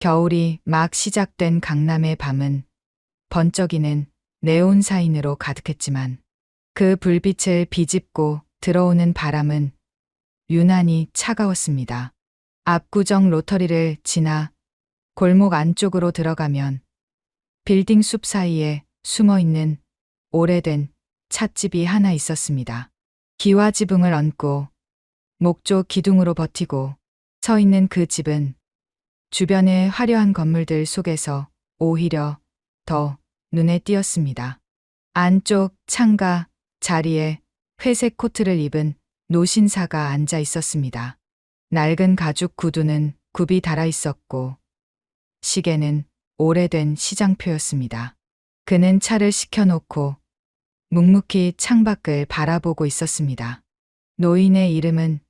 겨울이 막 시작된 강남의 밤은 번쩍이는 네온사인으로 가득했지만 그 불빛을 비집고 들어오는 바람은 유난히 차가웠습니다. 압구정 로터리를 지나 골목 안쪽으로 들어가면 빌딩 숲 사이에 숨어있는 오래된 찻집이 하나 있었습니다. 기와 지붕을 얹고 목조 기둥으로 버티고 서 있는 그 집은 주변의 화려한 건물들 속에서 오히려 더 눈에 띄었습니다. 안쪽 창가 자리에 회색 코트를 입은 노신사가 앉아 있었습니다. 낡은 가죽 구두는 굽이 달아 있었고 시계는 오래된 시장표였습니다. 그는 차를 시켜놓고 묵묵히 창밖을 바라보고 있었습니다. 노인의 이름은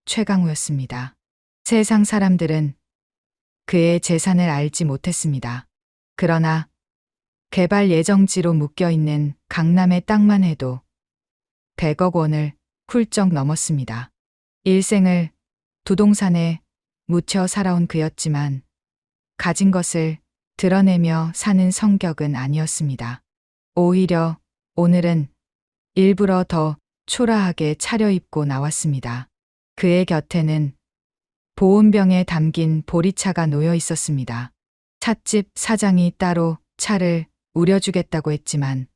최강우였습니다. 세상 사람들은 그의 재산을 알지 못했습니다. 그러나 개발 예정지로 묶여있는 강남의 땅만 해도 100억 원을 훌쩍 넘었습니다. 일생을 부동산에 묻혀 살아온 그였지만 가진 것을 드러내며 사는 성격은 아니었습니다. 오히려 오늘은 일부러 더 초라하게 차려입고 나왔습니다. 그의 곁에는 보온병에 담긴 보리차가 놓여 있었습니다. 찻집 사장이 따로 차를 우려주겠다고 했지만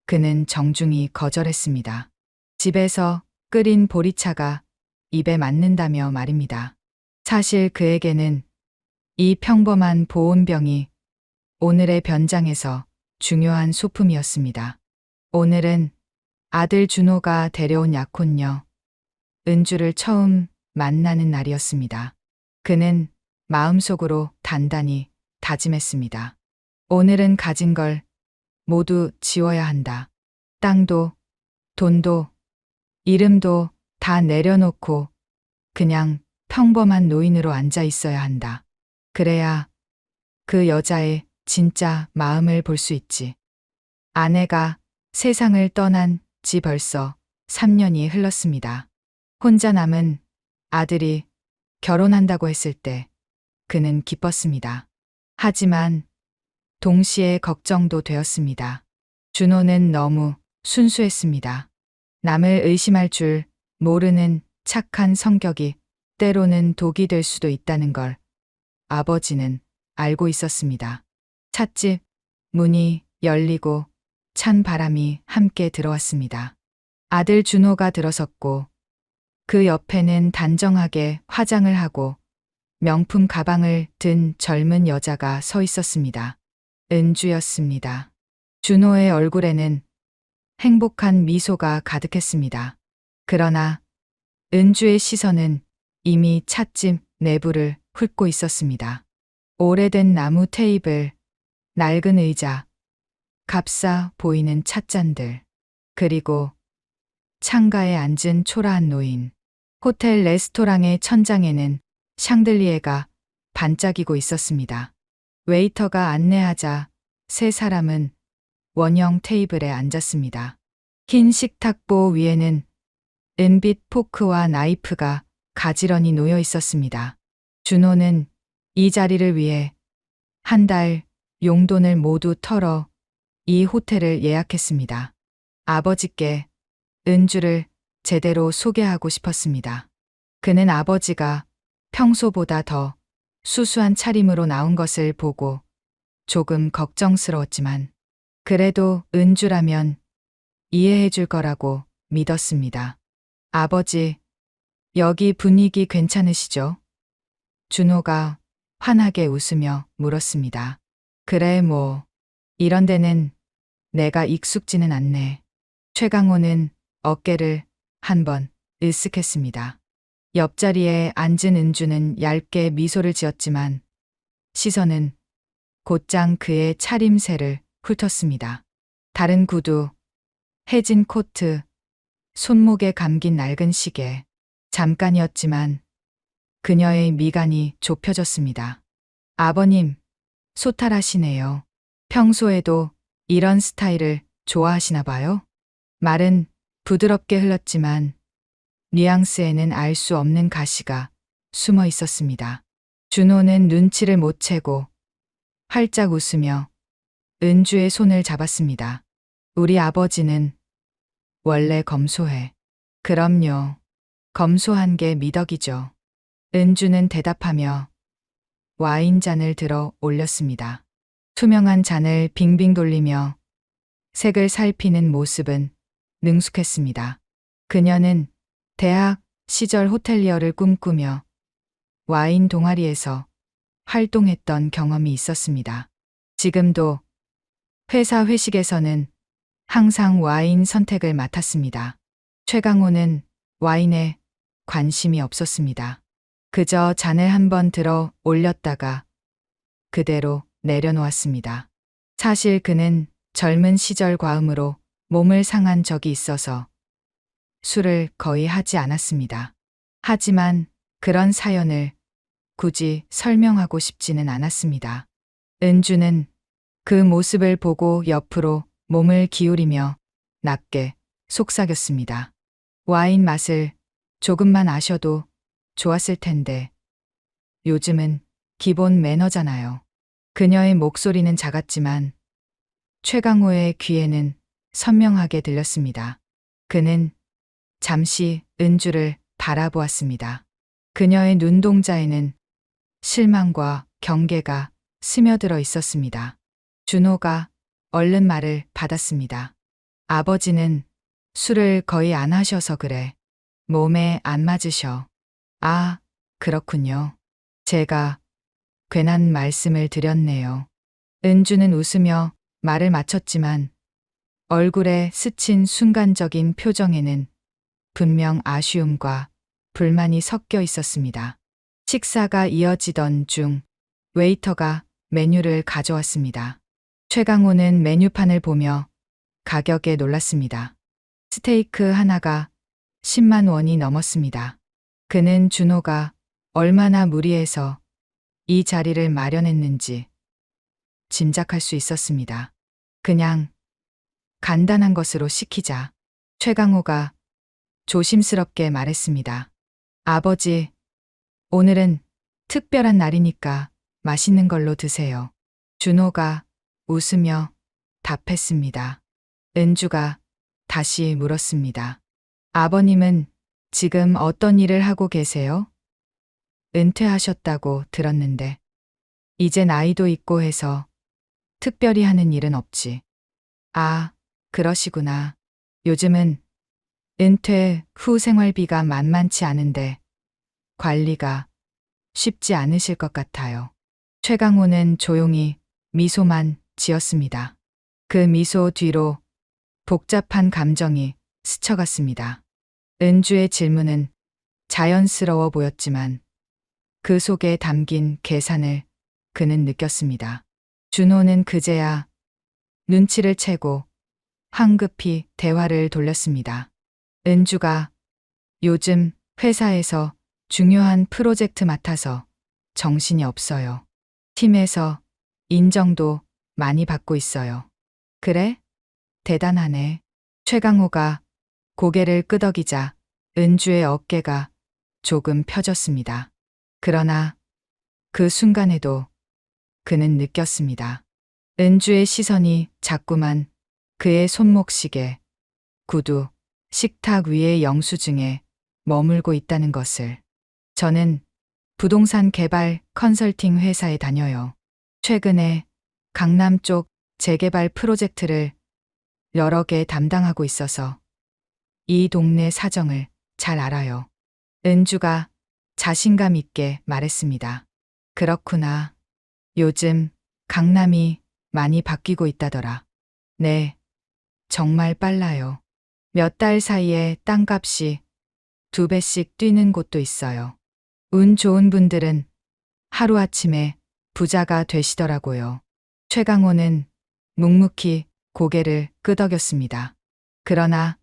그는 정중히 거절했습니다. 집에서 끓인 보리차가 입에 맞는다며 말입니다. 사실 그에게는 이 평범한 보온병이 오늘의 변장에서 중요한 소품이었습니다. 오늘은 아들 준호가 데려온 약혼녀 은주를 처음 만나는 날이었습니다. 그는 마음속으로 단단히 다짐했습니다. 오늘은 가진 걸 모두 지워야 한다. 땅도, 돈도, 이름도 다 내려놓고 그냥 평범한 노인으로 앉아 있어야 한다. 그래야 그 여자의 진짜 마음을 볼 수 있지. 아내가 세상을 떠난 지 벌써 3년이 흘렀습니다. 혼자 남은 아들이 결혼한다고 했을 때 그는 기뻤습니다. 하지만 동시에 걱정도 되었습니다. 준호는 너무 순수했습니다. 남을 의심할 줄 모르는 착한 성격이 때로는 독이 될 수도 있다는 걸 아버지는 알고 있었습니다. 찻집 문이 열리고 찬 바람이 함께 들어왔습니다. 아들 준호가 들어섰고 그 옆에는 단정하게 화장을 하고 명품 가방을 든 젊은 여자가 서 있었습니다. 은주였습니다. 준호의 얼굴에는 행복한 미소가 가득했습니다. 그러나 은주의 시선은 이미 찻집 내부를 훑고 있었습니다. 오래된 나무 테이블, 낡은 의자, 값싸 보이는 찻잔들, 그리고 창가에 앉은 초라한 노인. 호텔 레스토랑의 천장에는 샹들리에가 반짝이고 있었습니다. 웨이터가 안내하자 세 사람은 원형 테이블에 앉았습니다. 흰 식탁보 위에는 은빛 포크와 나이프가 가지런히 놓여 있었습니다. 준호는 이 자리를 위해 한 달 용돈을 모두 털어 이 호텔을 예약했습니다. 아버지께 은주를 제대로 소개하고 싶었습니다. 그는 아버지가 평소보다 더 수수한 차림으로 나온 것을 보고 조금 걱정스러웠지만 그래도 은주라면 이해해 줄 거라고 믿었습니다. 아버지, 여기 분위기 괜찮으시죠? 준호가 환하게 웃으며 물었습니다. 그래 뭐, 이런 데는 내가 익숙지는 않네. 최강호는 어깨를 한번 으쓱했습니다. 옆자리에 앉은 은주는 얇게 미소를 지었지만 시선은 곧장 그의 차림새를 훑었습니다. 다른 구두, 해진 코트, 손목에 감긴 낡은 시계. 잠깐이었지만 그녀의 미간이 좁혀졌습니다. 아버님, 소탈하시네요. 평소에도 이런 스타일을 좋아하시나 봐요? 말은 부드럽게 흘렀지만 뉘앙스에는 알 수 없는 가시가 숨어 있었습니다. 준호는 눈치를 못 채고 활짝 웃으며 은주의 손을 잡았습니다. 우리 아버지는 원래 검소해. 그럼요. 검소한 게 미덕이죠. 은주는 대답하며 와인잔을 들어 올렸습니다. 투명한 잔을 빙빙 돌리며 색을 살피는 모습은 능숙했습니다. 그녀는 대학 시절 호텔리어를 꿈꾸며 와인 동아리에서 활동했던 경험이 있었습니다. 지금도 회사 회식에서는 항상 와인 선택을 맡았습니다. 최강호는 와인에 관심이 없었습니다. 그저 잔을 한번 들어 올렸다가 그대로 내려놓았습니다. 사실 그는 젊은 시절 과음으로 몸을 상한 적이 있어서 술을 거의 하지 않았습니다. 하지만 그런 사연을 굳이 설명하고 싶지는 않았습니다. 은주는 그 모습을 보고 옆으로 몸을 기울이며 낮게 속삭였습니다. 와인 맛을 조금만 아셔도 좋았을 텐데 요즘은 기본 매너잖아요. 그녀의 목소리는 작았지만 최강호의 귀에는 선명하게 들렸습니다. 그는 잠시 은주를 바라보았습니다. 그녀의 눈동자에는 실망과 경계가 스며들어 있었습니다. 준호가 얼른 말을 받았습니다. 아버지는 술을 거의 안 하셔서 그래. 몸에 안 맞으셔. 아, 그렇군요. 제가 괜한 말씀을 드렸네요. 은주는 웃으며 말을 마쳤지만 얼굴에 스친 순간적인 표정에는 분명 아쉬움과 불만이 섞여 있었습니다. 식사가 이어지던 중 웨이터가 메뉴를 가져왔습니다. 최강호는 메뉴판을 보며 가격에 놀랐습니다. 스테이크 하나가 10만 원이 넘었습니다. 그는 준호가 얼마나 무리해서 이 자리를 마련했는지 짐작할 수 있었습니다. 그냥 간단한 것으로 시키자. 최강호가 조심스럽게 말했습니다. 아버지, 오늘은 특별한 날이니까 맛있는 걸로 드세요. 준호가 웃으며 답했습니다. 은주가 다시 물었습니다. 아버님은 지금 어떤 일을 하고 계세요? 은퇴하셨다고 들었는데 이제 나이도 있고 해서 특별히 하는 일은 없지. 아, 그러시구나. 요즘은 은퇴 후 생활비가 만만치 않은데 관리가 쉽지 않으실 것 같아요. 최강호는 조용히 미소만 지었습니다. 그 미소 뒤로 복잡한 감정이 스쳐갔습니다. 은주의 질문은 자연스러워 보였지만 그 속에 담긴 계산을 그는 느꼈습니다. 준호는 그제야 눈치를 채고 황급히 대화를 돌렸습니다. 은주가 요즘 회사에서 중요한 프로젝트 맡아서 정신이 없어요. 팀에서 인정도 많이 받고 있어요. 그래? 대단하네. 최강호가 고개를 끄덕이자 은주의 어깨가 조금 펴졌습니다. 그러나 그 순간에도 그는 느꼈습니다. 은주의 시선이 자꾸만 그의 손목시계, 구두, 식탁 위의 영수증에 머물고 있다는 것을. 저는 부동산 개발 컨설팅 회사에 다녀요. 최근에 강남 쪽 재개발 프로젝트를 여러 개 담당하고 있어서 이 동네 사정을 잘 알아요. 은주가 자신감 있게 말했습니다. 그렇구나. 요즘 강남이 많이 바뀌고 있다더라. 네, 정말 빨라요. 몇 달 사이에 땅값이 2배씩 뛰는 곳도 있어요. 운 좋은 분들은 하루아침에 부자가 되시더라고요. 최강호는 묵묵히 고개를 끄덕였습니다. 그러나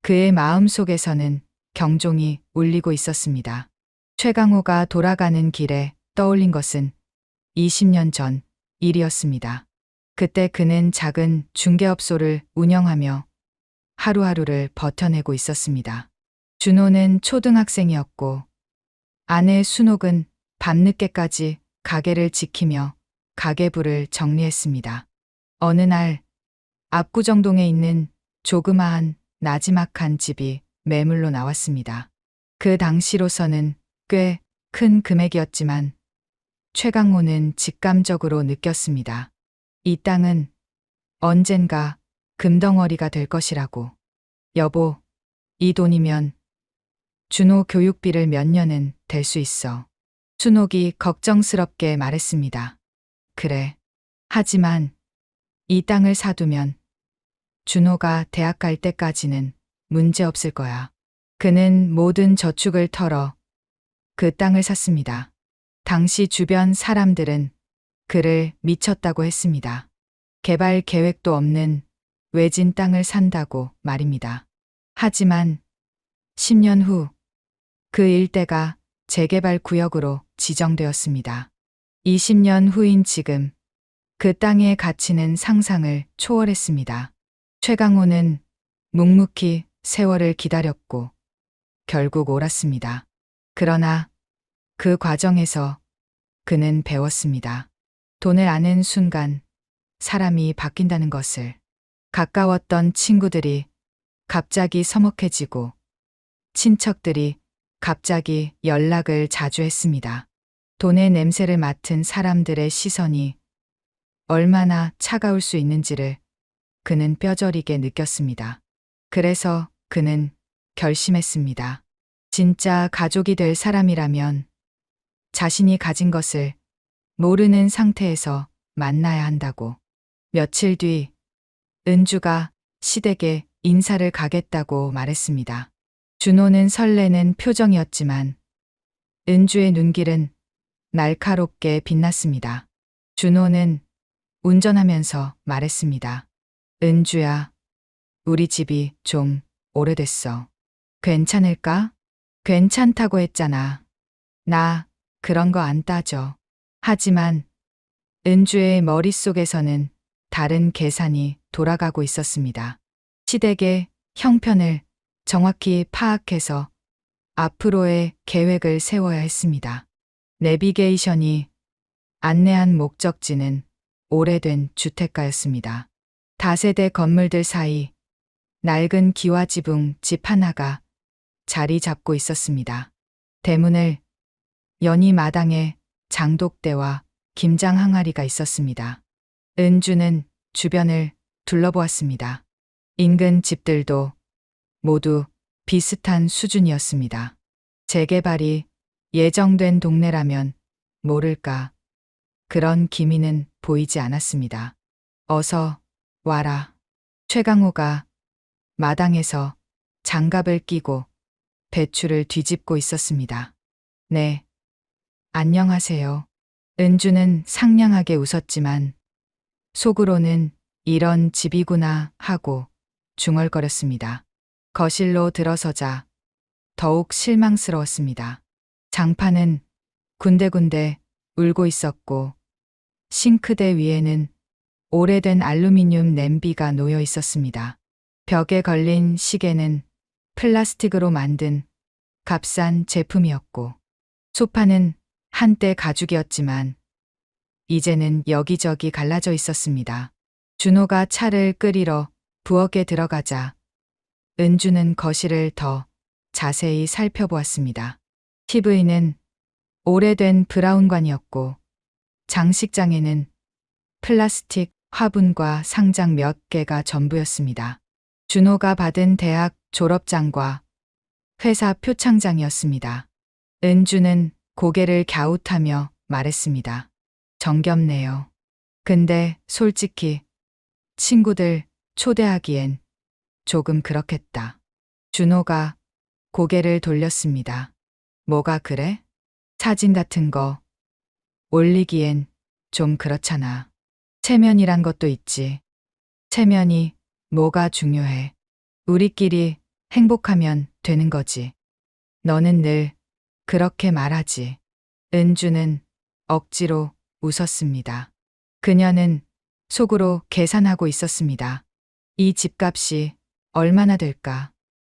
그의 마음속에서는 경종이 울리고 있었습니다. 최강호가 돌아가는 길에 떠올린 것은 20년 전 일이었습니다. 그때 그는 작은 중개업소를 운영하며 하루하루를 버텨내고 있었습니다. 준호는 초등학생이었고 아내 순옥은 밤늦게까지 가게를 지키며 가계부를 정리했습니다. 어느 날 압구정동에 있는 조그마한 나지막한 집이 매물로 나왔습니다. 그 당시로서는 꽤 큰 금액이었지만 최강호는 직감적으로 느꼈습니다. 이 땅은 언젠가 금덩어리가 될 것이라고. 여보, 이 돈이면 준호 교육비를 몇 년은 될 수 있어. 순옥이 걱정스럽게 말했습니다. 그래. 하지만 이 땅을 사두면 준호가 대학 갈 때까지는 문제 없을 거야. 그는 모든 저축을 털어 그 땅을 샀습니다. 당시 주변 사람들은 그를 미쳤다고 했습니다. 개발 계획도 없는 외진 땅을 산다고 말입니다. 하지만 10년 후 그 일대가 재개발 구역으로 지정되었습니다. 20년 후인 지금 그 땅의 가치는 상상을 초월했습니다. 최강호는 묵묵히 세월을 기다렸고 결국 옳았습니다. 그러나 그 과정에서 그는 배웠습니다. 돈을 아는 순간 사람이 바뀐다는 것을. 가까웠던 친구들이 갑자기 서먹해지고 친척들이 갑자기 연락을 자주 했습니다. 돈의 냄새를 맡은 사람들의 시선이 얼마나 차가울 수 있는지를 그는 뼈저리게 느꼈습니다. 그래서 그는 결심했습니다. 진짜 가족이 될 사람이라면 자신이 가진 것을 모르는 상태에서 만나야 한다고. 며칠 뒤 은주가 시댁에 인사를 가겠다고 말했습니다. 준호는 설레는 표정이었지만 은주의 눈길은 날카롭게 빛났습니다. 준호는 운전하면서 말했습니다. 은주야, 우리 집이 좀 오래됐어. 괜찮을까? 괜찮다고 했잖아. 나 그런 거 안 따져. 하지만 은주의 머릿속에서는 다른 계산이 돌아가고 있었습니다. 시댁의 형편을 정확히 파악해서 앞으로의 계획을 세워야 했습니다. 내비게이션이 안내한 목적지는 오래된 주택가였습니다. 다세대 건물들 사이 낡은 기와지붕 집 하나가 자리 잡고 있었습니다. 대문을 여니 마당에 장독대와 김장 항아리가 있었습니다. 은주는 주변을 둘러보았습니다. 인근 집들도 모두 비슷한 수준이었습니다. 재개발이 예정된 동네라면 모를까 그런 기미는 보이지 않았습니다. 어서 와라. 최강호가 마당에서 장갑을 끼고 배추를 뒤집고 있었습니다. 네, 안녕하세요. 은주는 상냥하게 웃었지만 속으로는 이런 집이구나 하고 중얼거렸습니다. 거실로 들어서자 더욱 실망스러웠습니다. 장판은 군데군데 울고 있었고 싱크대 위에는 오래된 알루미늄 냄비가 놓여 있었습니다. 벽에 걸린 시계는 플라스틱으로 만든 값싼 제품이었고 소파는 한때 가죽이었지만 이제는 여기저기 갈라져 있었습니다. 준호가 차를 끓이러 부엌에 들어가자 은주는 거실을 더 자세히 살펴보았습니다. TV는 오래된 브라운관이었고 장식장에는 플라스틱 화분과 상장 몇 개가 전부였습니다. 준호가 받은 대학 졸업장과 회사 표창장이었습니다. 은주는 고개를 갸웃하며 말했습니다. 정겹네요. 근데 솔직히 친구들 초대하기엔 조금 그렇겠다. 준호가 고개를 돌렸습니다. 뭐가 그래? 사진 같은 거 올리기엔 좀 그렇잖아. 체면이란 것도 있지. 체면이 뭐가 중요해. 우리끼리 행복하면 되는 거지. 너는 늘 그렇게 말하지. 은주는 억지로 웃었습니다. 그녀는 속으로 계산하고 있었습니다. 이 집값이 얼마나 될까?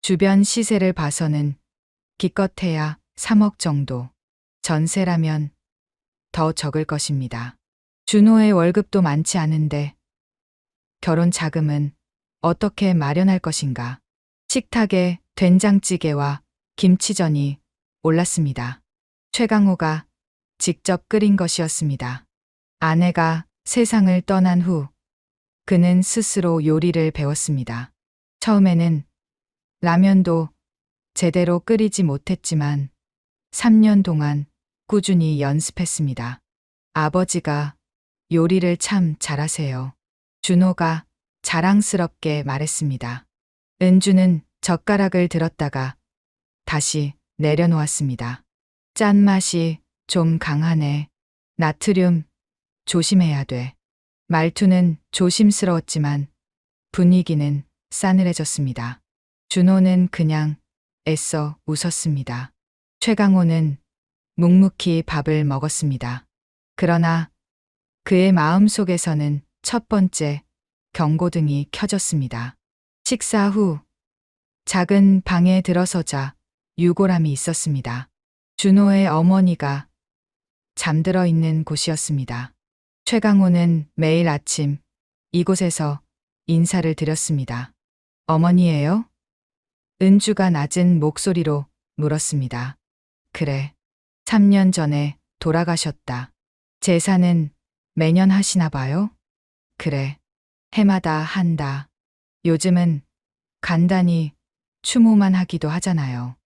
주변 시세를 봐서는 기껏해야 3억 정도. 전세라면 더 적을 것입니다. 준호의 월급도 많지 않은데 결혼 자금은 어떻게 마련할 것인가. 식탁에 된장찌개와 김치전이 올랐습니다. 최강호가 직접 끓인 것이었습니다. 아내가 세상을 떠난 후 그는 스스로 요리를 배웠습니다. 처음에는 라면도 제대로 끓이지 못했지만 3년 동안 꾸준히 연습했습니다. 아버지가 요리를 참 잘하세요. 준호가 자랑스럽게 말했습니다. 은주는 젓가락을 들었다가 다시 내려놓았습니다. 짠맛이 좀 강하네. 나트륨 조심해야 돼. 말투는 조심스러웠지만 분위기는 싸늘해졌습니다. 준호는 그냥 애써 웃었습니다. 최강호는 묵묵히 밥을 먹었습니다. 그러나 그의 마음속에서는 첫 번째 경고등이 켜졌습니다. 식사 후 작은 방에 들어서자 유골함이 있었습니다. 준호의 어머니가 잠들어 있는 곳이었습니다. 최강호는 매일 아침 이곳에서 인사를 드렸습니다. 어머니예요? 은주가 낮은 목소리로 물었습니다. 그래. 3년 전에 돌아가셨다. 제사는 매년 하시나 봐요? 그래. 해마다 한다. 요즘은 간단히 추모만 하기도 하잖아요.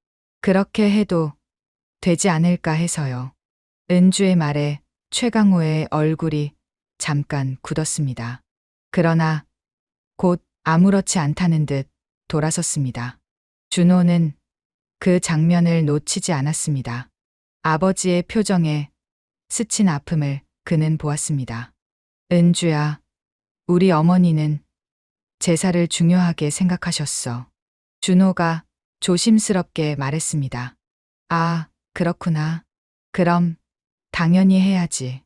그렇게 해도 되지 않을까 해서요. 은주의 말에 최강호의 얼굴이 잠깐 굳었습니다. 그러나 곧 아무렇지 않다는 듯 돌아섰습니다. 준호는 그 장면을 놓치지 않았습니다. 아버지의 표정에 스친 아픔을 그는 보았습니다. 은주야, 우리 어머니는 제사를 중요하게 생각하셨어. 준호가 조심스럽게 말했습니다. 아, 그렇구나. 그럼 당연히 해야지.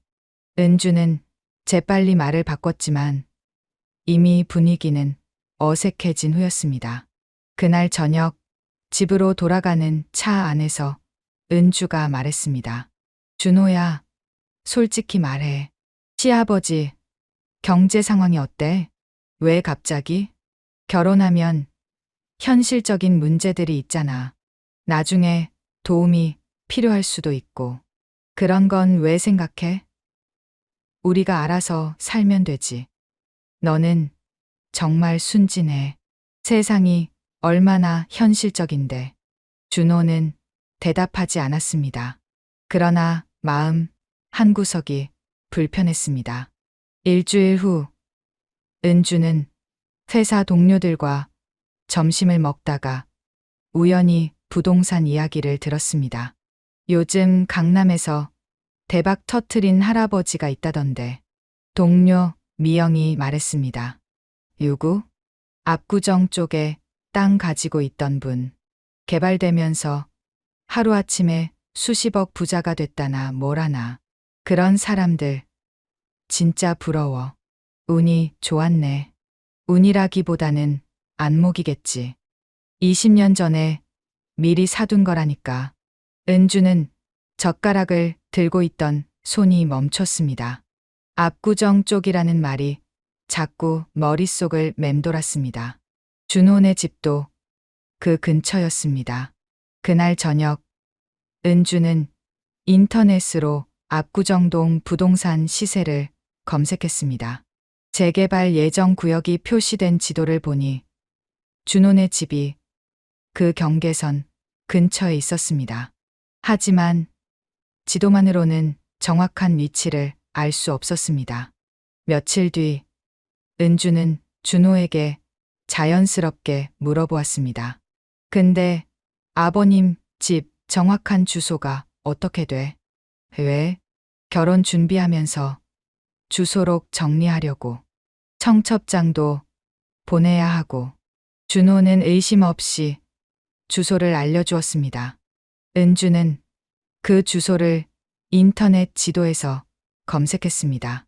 은주는 재빨리 말을 바꿨지만 이미 분위기는 어색해진 후였습니다. 그날 저녁 집으로 돌아가는 차 안에서 은주가 말했습니다. 준호야, 솔직히 말해. 시아버지, 경제 상황이 어때? 왜 갑자기? 결혼하면 현실적인 문제들이 있잖아. 나중에 도움이 필요할 수도 있고. 그런 건 왜 생각해? 우리가 알아서 살면 되지. 너는 정말 순진해. 세상이 얼마나 현실적인데. 준호는 대답하지 않았습니다. 그러나 마음 한구석이 불편했습니다. 일주일 후 은주는 회사 동료들과 점심을 먹다가 우연히 부동산 이야기를 들었습니다. 요즘 강남에서 대박 터트린 할아버지가 있다던데. 동료 미영이 말했습니다. 누구? 압구정 쪽에 땅 가지고 있던 분. 개발되면서 하루아침에 수십억 부자가 됐다나 뭐라나. 그런 사람들 진짜 부러워. 운이 좋았네. 운이라기보다는 안목이겠지. 20년 전에 미리 사둔 거라니까. 은주는 젓가락을 들고 있던 손이 멈췄습니다. 압구정 쪽이라는 말이 자꾸 머릿속을 맴돌았습니다. 준호네 집도 그 근처였습니다. 그날 저녁 은주는 인터넷으로 압구정동 부동산 시세를 검색했습니다. 재개발 예정 구역이 표시된 지도를 보니 준호네 집이 그 경계선 근처에 있었습니다. 하지만 지도만으로는 정확한 위치를 알 수 없었습니다. 며칠 뒤 은주는 준호에게 자연스럽게 물어보았습니다. 근데 아버님 집 정확한 주소가 어떻게 돼? 왜? 결혼 준비하면서 주소록 정리하려고. 청첩장도 보내야 하고. 준호는 의심 없이 주소를 알려주었습니다. 은주는 그 주소를 인터넷 지도에서 검색했습니다.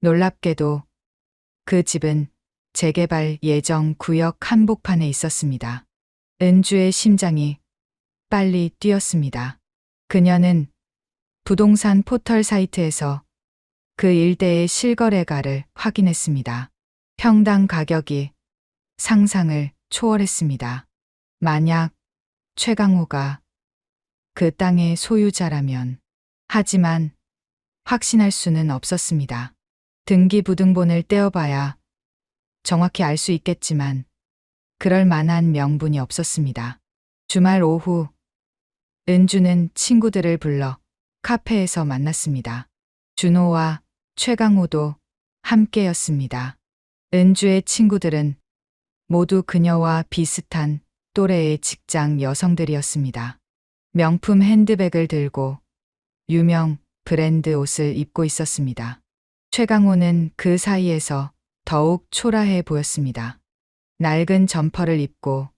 놀랍게도 그 집은 재개발 예정 구역 한복판에 있었습니다. 은주의 심장이 빨리 뛰었습니다. 그녀는 부동산 포털 사이트에서 그 일대의 실거래가를 확인했습니다. 평당 가격이 상상을 초월했습니다. 만약 최강호가 그 땅의 소유자라면, 하지만 확신할 수는 없었습니다. 등기부등본을 떼어봐야 정확히 알 수 있겠지만 그럴 만한 명분이 없었습니다. 주말 오후 은주는 친구들을 불러 카페에서 만났습니다. 준호와 최강호도 함께였습니다. 은주의 친구들은 모두 그녀와 비슷한 또래의 직장 여성들이었습니다. 명품 핸드백을 들고 유명 브랜드 옷을 입고 있었습니다. 최강호는 그 사이에서 더욱 초라해 보였습니다. 낡은 점퍼를 입고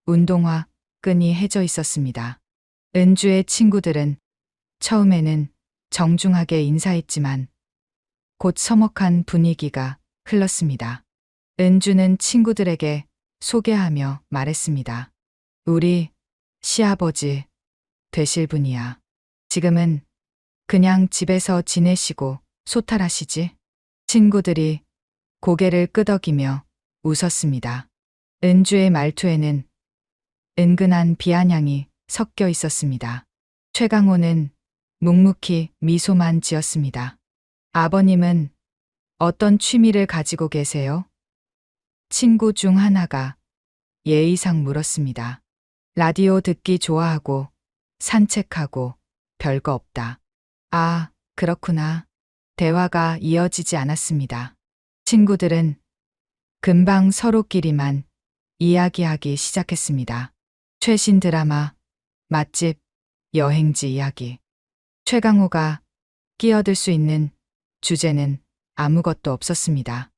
운동화 끈이 해져 있었습니다. 은주의 친구들은 처음에는 정중하게 인사했지만 곧 서먹한 분위기가 흘렀습니다. 은주는 친구들에게 소개하며 말했습니다. 우리 시아버지 되실 분이야. 지금은 그냥 집에서 지내시고 소탈하시지? 친구들이 고개를 끄덕이며 웃었습니다. 은주의 말투에는 은근한 비아냥이 섞여 있었습니다. 최강호는 묵묵히 미소만 지었습니다. 아버님은 어떤 취미를 가지고 계세요? 친구 중 하나가 예의상 물었습니다. 라디오 듣기 좋아하고 산책하고 별거 없다. 아, 그렇구나. 대화가 이어지지 않았습니다. 친구들은 금방 서로끼리만 이야기하기 시작했습니다. 최신 드라마, 맛집, 여행지 이야기. 최강호가 끼어들 수 있는 주제는 아무것도 없었습니다.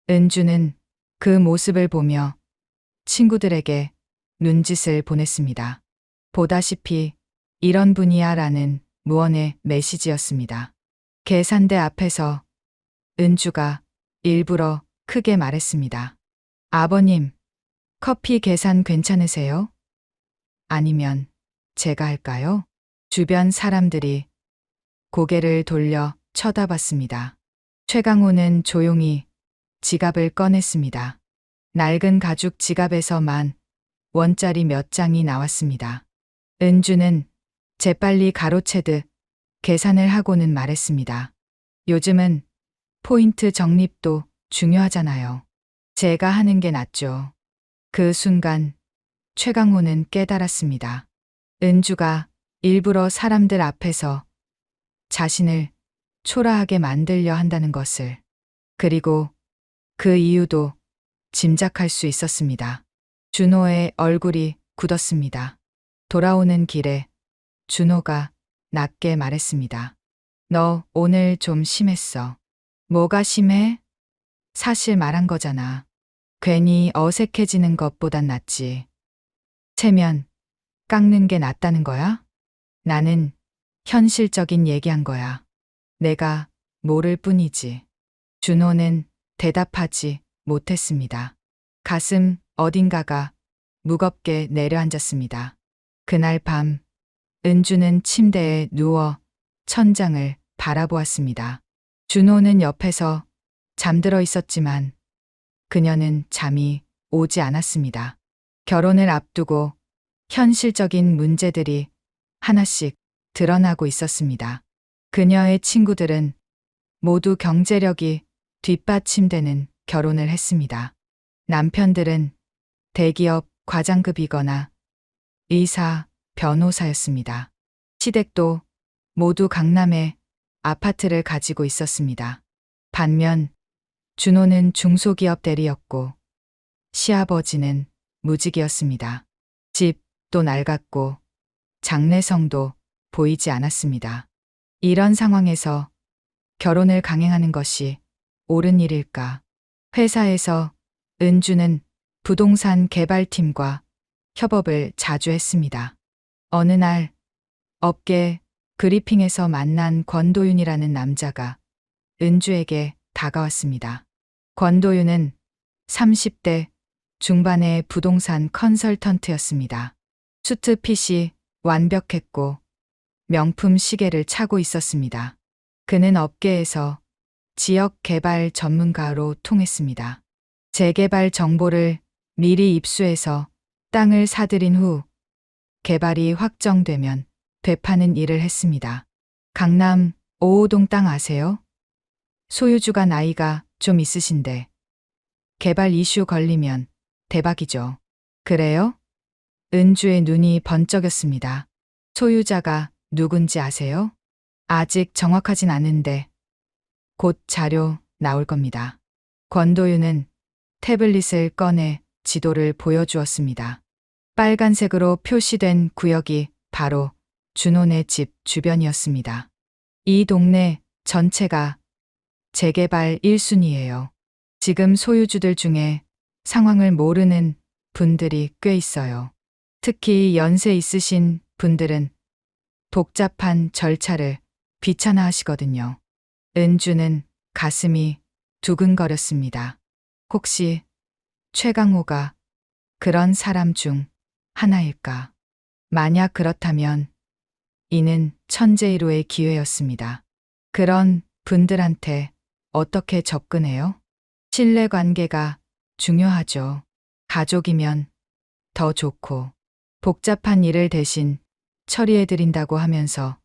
은주는 그 모습을 보며 친구들에게 눈짓을 보냈습니다. 보다시피 이런 분이야 라는 무언의 메시지였습니다. 계산대 앞에서 은주가 일부러 크게 말했습니다. 아버님, 커피 계산 괜찮으세요? 아니면 제가 할까요? 주변 사람들이 고개를 돌려 쳐다봤습니다. 최강호는 조용히 지갑을 꺼냈습니다. 낡은 가죽 지갑에서만 원짜리 몇 장이 나왔습니다. 은주는 재빨리 가로채듯 계산을 하고는 말했습니다. 요즘은 포인트 적립도 중요하잖아요. 제가 하는 게 낫죠. 그 순간 최강호는 깨달았습니다. 은주가 일부러 사람들 앞에서 자신을 초라하게 만들려 한다는 것을. 그리고 그 이유도 짐작할 수 있었습니다. 준호의 얼굴이 굳었습니다. 돌아오는 길에 준호가 낮게 말했습니다. 너 오늘 좀 심했어. 뭐가 심해? 사실 말한 거잖아. 괜히 어색해지는 것보단 낫지. 체면 깎는 게 낫다는 거야? 나는 현실적인 얘기한 거야. 내가 모를 뿐이지. 준호는 대답하지 못했습니다. 가슴 어딘가가 무겁게 내려앉았습니다. 그날 밤 은주는 침대에 누워 천장을 바라보았습니다. 준호는 옆에서 잠들어 있었지만 그녀는 잠이 오지 않았습니다. 결혼을 앞두고 현실적인 문제들이 하나씩 드러나고 있었습니다. 그녀의 친구들은 모두 경제력이 뒷받침되는 결혼을 했습니다. 남편들은 대기업 과장급이거나 의사, 변호사였습니다. 시댁도 모두 강남에 아파트를 가지고 있었습니다. 반면 준호는 중소기업 대리였고 시아버지는 무직이었습니다. 집도 낡았고 장래성도 보이지 않았습니다. 이런 상황에서 결혼을 강행하는 것이 옳은 일일까? 회사에서 은주는 부동산 개발팀과 협업을 자주 했습니다. 어느 날 업계 브리핑에서 만난 권도윤이라는 남자가 은주에게 다가왔습니다. 권도윤은 30대 중반의 부동산 컨설턴트였습니다. 수트 핏이 완벽했고 명품 시계를 차고 있었습니다. 그는 업계에서 지역 개발 전문가로 통했습니다. 재개발 정보를 미리 입수해서 땅을 사들인 후 개발이 확정되면 되파는 일을 했습니다. 강남 5호동 땅 아세요? 소유주가 나이가 좀 있으신데 개발 이슈 걸리면 대박이죠. 그래요? 은주의 눈이 번쩍였습니다. 소유자가 누군지 아세요? 아직 정확하진 않은데 곧 자료 나올 겁니다. 권도윤은 태블릿을 꺼내 지도를 보여주었습니다. 빨간색으로 표시된 구역이 바로 준호네 집 주변이었습니다. 이 동네 전체가 재개발 1순위예요. 지금 소유주들 중에 상황을 모르는 분들이 꽤 있어요. 특히 연세 있으신 분들은 복잡한 절차를 귀찮아하시거든요. 은주는 가슴이 두근거렸습니다. 혹시 최강호가 그런 사람 중 하나일까? 만약 그렇다면 이는 천재일호의 기회였습니다. 그런 분들한테 어떻게 접근해요? 신뢰관계가 중요하죠. 가족이면 더 좋고 복잡한 일을 대신 처리해드린다고 하면서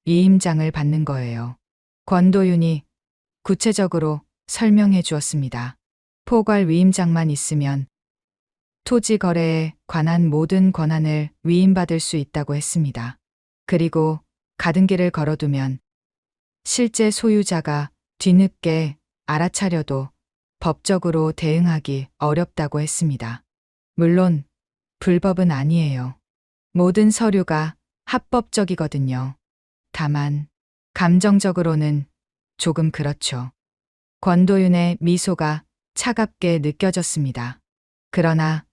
위임장을 받는 거예요. 권도윤이 구체적으로 설명해 주었습니다. 포괄 위임장만 있으면 토지 거래에 관한 모든 권한을 위임받을 수 있다고 했습니다. 그리고 가등기를 걸어두면 실제 소유자가 뒤늦게 알아차려도 법적으로 대응하기 어렵다고 했습니다. 물론 불법은 아니에요. 모든 서류가 합법적이거든요. 다만 감정적으로는 조금 그렇죠. 권도윤의 미소가 차갑게 느껴졌습니다. 그러나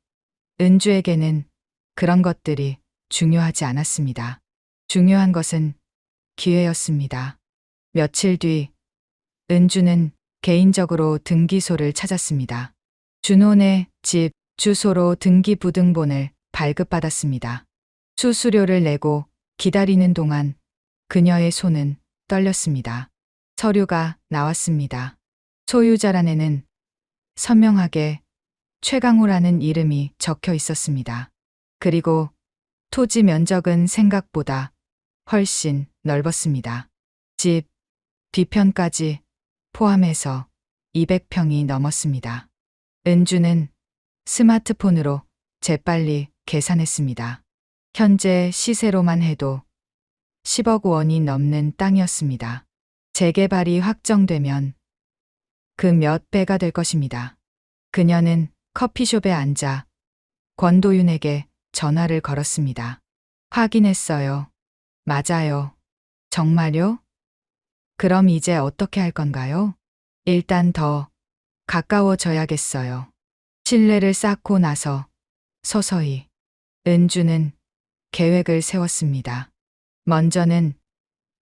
은주에게는 그런 것들이 중요하지 않았습니다. 중요한 것은 기회였습니다. 며칠 뒤 은주는 개인적으로 등기소를 찾았습니다. 준호네 집 주소로 등기부등본을 발급받았습니다. 수수료를 내고 기다리는 동안 그녀의 손은 떨렸습니다. 서류가 나왔습니다. 소유자란에는 선명하게 최강호라는 이름이 적혀 있었습니다. 그리고 토지 면적은 생각보다 훨씬 넓었습니다. 집 뒤편까지 포함해서 200평이 넘었습니다. 은주는 스마트폰으로 재빨리 계산했습니다. 현재 시세로만 해도 10억 원이 넘는 땅이었습니다. 재개발이 확정되면 그 몇 배가 될 것입니다. 그녀는 커피숍에 앉아 권도윤에게 전화를 걸었습니다. 확인했어요. 맞아요. 정말요? 그럼 이제 어떻게 할 건가요? 일단 더 가까워져야겠어요. 신뢰를 쌓고 나서 서서히 은주는 계획을 세웠습니다. 먼저는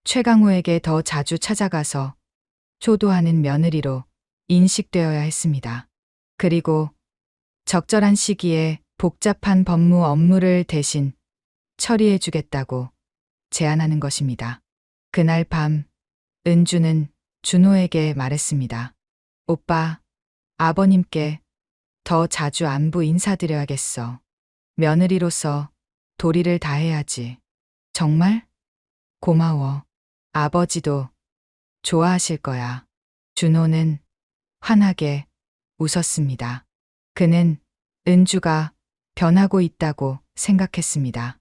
최강호에게 더 자주 찾아가서 효도하는 며느리로 인식되어야 했습니다. 그리고 적절한 시기에 복잡한 법무 업무를 대신 처리해주겠다고 제안하는 것입니다. 그날 밤 은주는 준호에게 말했습니다. 오빠, 아버님께 더 자주 안부 인사드려야겠어. 며느리로서 도리를 다해야지. 정말? 고마워. 아버지도 좋아하실 거야. 준호는 환하게 웃었습니다. 그는 은주가 변하고 있다고 생각했습니다.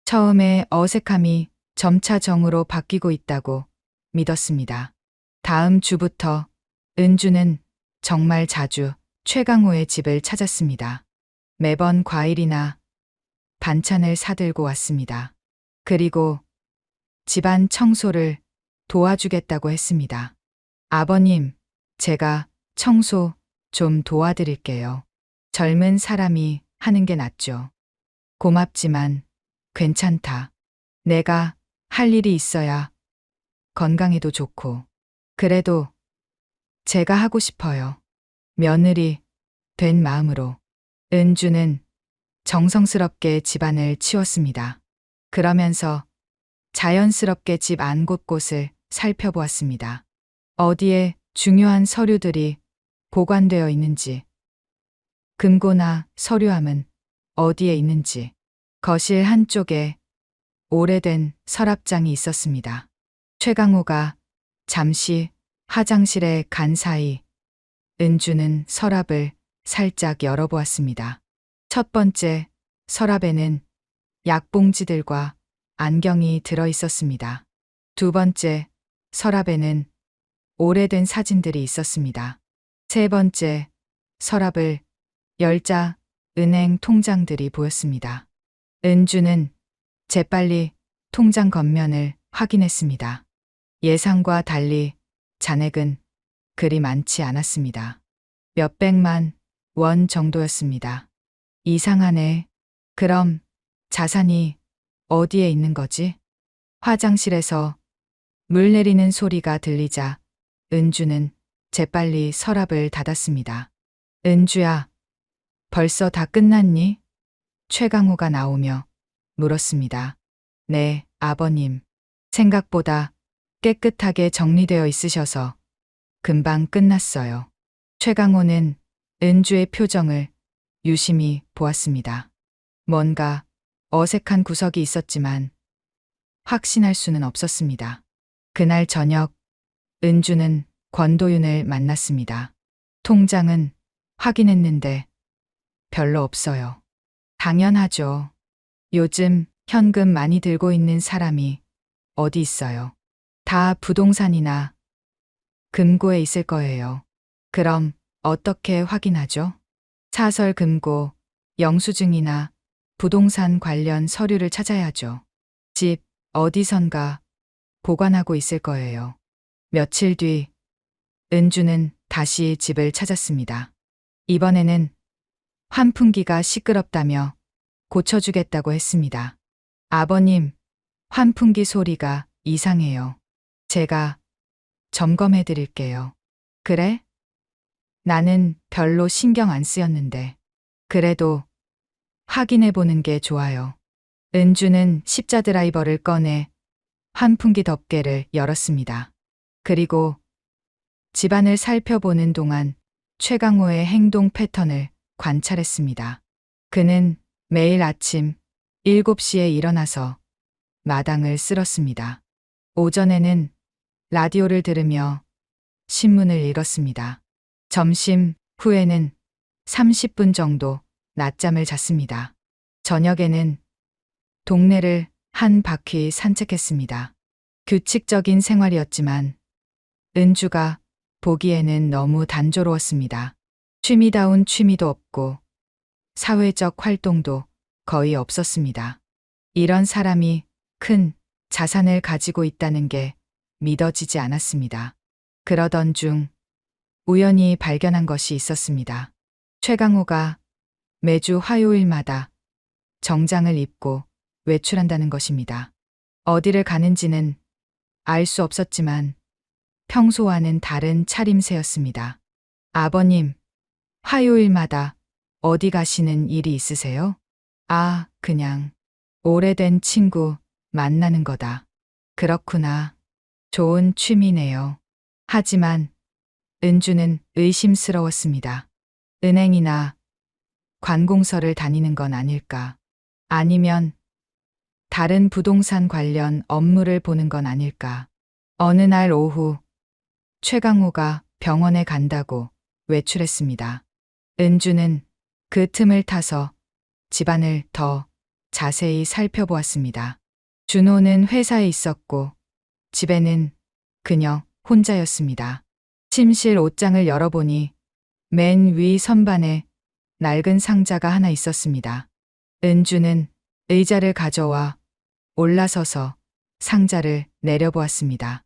처음에 어색함이 점차 정으로 바뀌고 있다고 믿었습니다. 다음 주부터 은주는 정말 자주 최강호의 집을 찾았습니다. 매번 과일이나 반찬을 사들고 왔습니다. 그리고 집안 청소를 도와주겠다고 했습니다. 아버님, 제가 청소 좀 도와드릴게요. 젊은 사람이 하는 게 낫죠. 고맙지만 괜찮다. 내가 할 일이 있어야 건강에도 좋고. 그래도 제가 하고 싶어요. 며느리 된 마음으로. 은주는 정성스럽게 집안을 치웠습니다. 그러면서 자연스럽게 집 안 곳곳을 살펴보았습니다. 어디에 중요한 서류들이 보관되어 있는지, 금고나 서류함은 어디에 있는지, 거실 한쪽에 오래된 서랍장이 있었습니다. 최강호가 잠시 화장실에 간 사이 은주는 서랍을 살짝 열어보았습니다. 첫 번째 서랍에는 약봉지들과 안경이 들어 있었습니다. 두 번째 서랍에는 오래된 사진들이 있었습니다. 세 번째 서랍을 열자 은행 통장들이 보였습니다. 은주는 재빨리 통장 겉면을 확인했습니다. 예상과 달리 잔액은 그리 많지 않았습니다. 몇백만 원 정도였습니다. 이상하네. 그럼 자산이 어디에 있는 거지? 화장실에서 물 내리는 소리가 들리자 은주는 재빨리 서랍을 닫았습니다. 은주야, 벌써 다 끝났니? 최강호가 나오며 물었습니다. 네, 아버님. 생각보다 깨끗하게 정리되어 있으셔서 금방 끝났어요. 최강호는 은주의 표정을 유심히 보았습니다. 뭔가 어색한 구석이 있었지만 확신할 수는 없었습니다. 그날 저녁 은주는 권도윤을 만났습니다. 통장은 확인했는데 별로 없어요. 당연하죠. 요즘 현금 많이 들고 있는 사람이 어디 있어요. 다 부동산이나 금고에 있을 거예요. 그럼 어떻게 확인하죠? 사설 금고, 영수증이나 부동산 관련 서류를 찾아야죠. 집 어디선가 보관하고 있을 거예요. 며칠 뒤 은주는 다시 집을 찾았습니다. 이번에는 환풍기가 시끄럽다며 고쳐주겠다고 했습니다. 아버님, 환풍기 소리가 이상해요. 제가 점검해 드릴게요. 그래? 나는 별로 신경 안 쓰였는데. 그래도 확인해 보는 게 좋아요. 은주는 십자 드라이버를 꺼내 환풍기 덮개를 열었습니다. 그리고 집안을 살펴보는 동안 최강호의 행동 패턴을 관찰했습니다. 그는 매일 아침 7시에 일어나서 마당을 쓸었습니다. 오전에는 라디오를 들으며 신문을 읽었습니다. 점심 후에는 30분 정도 낮잠을 잤습니다. 저녁에는 동네를 한 바퀴 산책했습니다. 규칙적인 생활이었지만 은주가 보기에는 너무 단조로웠습니다. 취미다운 취미도 없고 사회적 활동도 거의 없었습니다. 이런 사람이 큰 자산을 가지고 있다는 게 믿어지지 않았습니다. 그러던 중 우연히 발견한 것이 있었습니다. 최강호가 매주 화요일마다 정장을 입고 외출한다는 것입니다. 어디를 가는지는 알 수 없었지만 평소와는 다른 차림새였습니다. 아버님, 화요일마다 어디 가시는 일이 있으세요? 아, 그냥 오래된 친구 만나는 거다. 그렇구나. 좋은 취미네요. 하지만 은주는 의심스러웠습니다. 은행이나 관공서를 다니는 건 아닐까? 아니면 다른 부동산 관련 업무를 보는 건 아닐까? 어느 날 오후 최강호가 병원에 간다고 외출했습니다. 은주는 그 틈을 타서 집안을 더 자세히 살펴보았습니다. 준호는 회사에 있었고 집에는 그녀 혼자였습니다. 침실 옷장을 열어보니 맨 위 선반에 낡은 상자가 하나 있었습니다. 은주는 의자를 가져와 올라서서 상자를 내려보았습니다.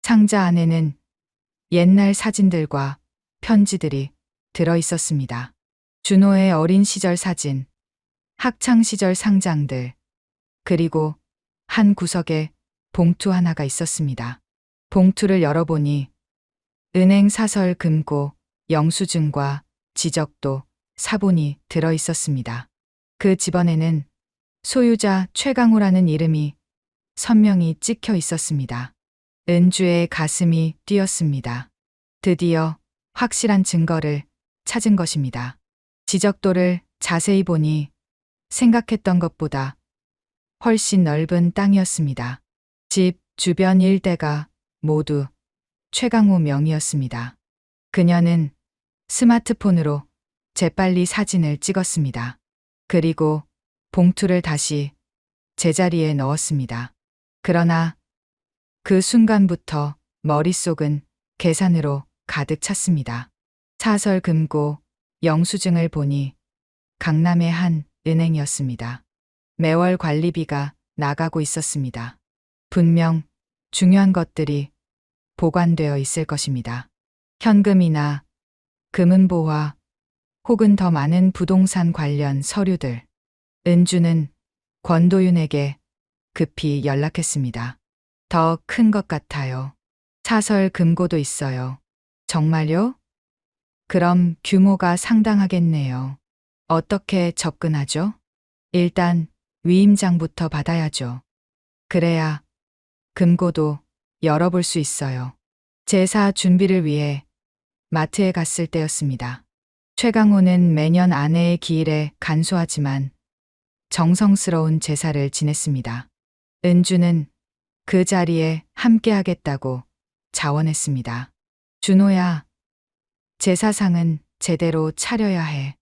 상자 안에는 옛날 사진들과 편지들이 들어 있었습니다. 준호의 어린 시절 사진, 학창 시절 상장들, 그리고 한 구석에 봉투 하나가 있었습니다. 봉투를 열어보니 은행 사설 금고, 영수증과 지적도 사본이 들어 있었습니다. 그 집안에는 소유자 최강호라는 이름이 선명히 찍혀 있었습니다. 은주의 가슴이 뛰었습니다. 드디어 확실한 증거를 찾은 것입니다. 지적도를 자세히 보니 생각했던 것보다 훨씬 넓은 땅이었습니다. 집 주변 일대가 모두 최강호 명의였습니다. 그녀는 스마트폰으로 재빨리 사진을 찍었습니다. 그리고 봉투를 다시 제자리에 넣었습니다. 그러나 그 순간부터 머릿속은 계산으로 가득 찼습니다. 사설 금고 영수증을 보니 강남의 한 은행이었습니다. 매월 관리비가 나가고 있었습니다. 분명 중요한 것들이 보관되어 있을 것입니다. 현금이나 금은보화 혹은 더 많은 부동산 관련 서류들. 은주는 권도윤에게 급히 연락했습니다. 더 큰 것 같아요. 사설 금고도 있어요. 정말요? 그럼 규모가 상당하겠네요. 어떻게 접근하죠? 일단 위임장부터 받아야죠. 그래야 금고도 열어볼 수 있어요. 제사 준비를 위해 마트에 갔을 때였습니다. 최강호는 매년 아내의 기일에 간소하지만 정성스러운 제사를 지냈습니다. 은주는 그 자리에 함께하겠다고 자원했습니다. 준호야, 제사상은 제대로 차려야 해.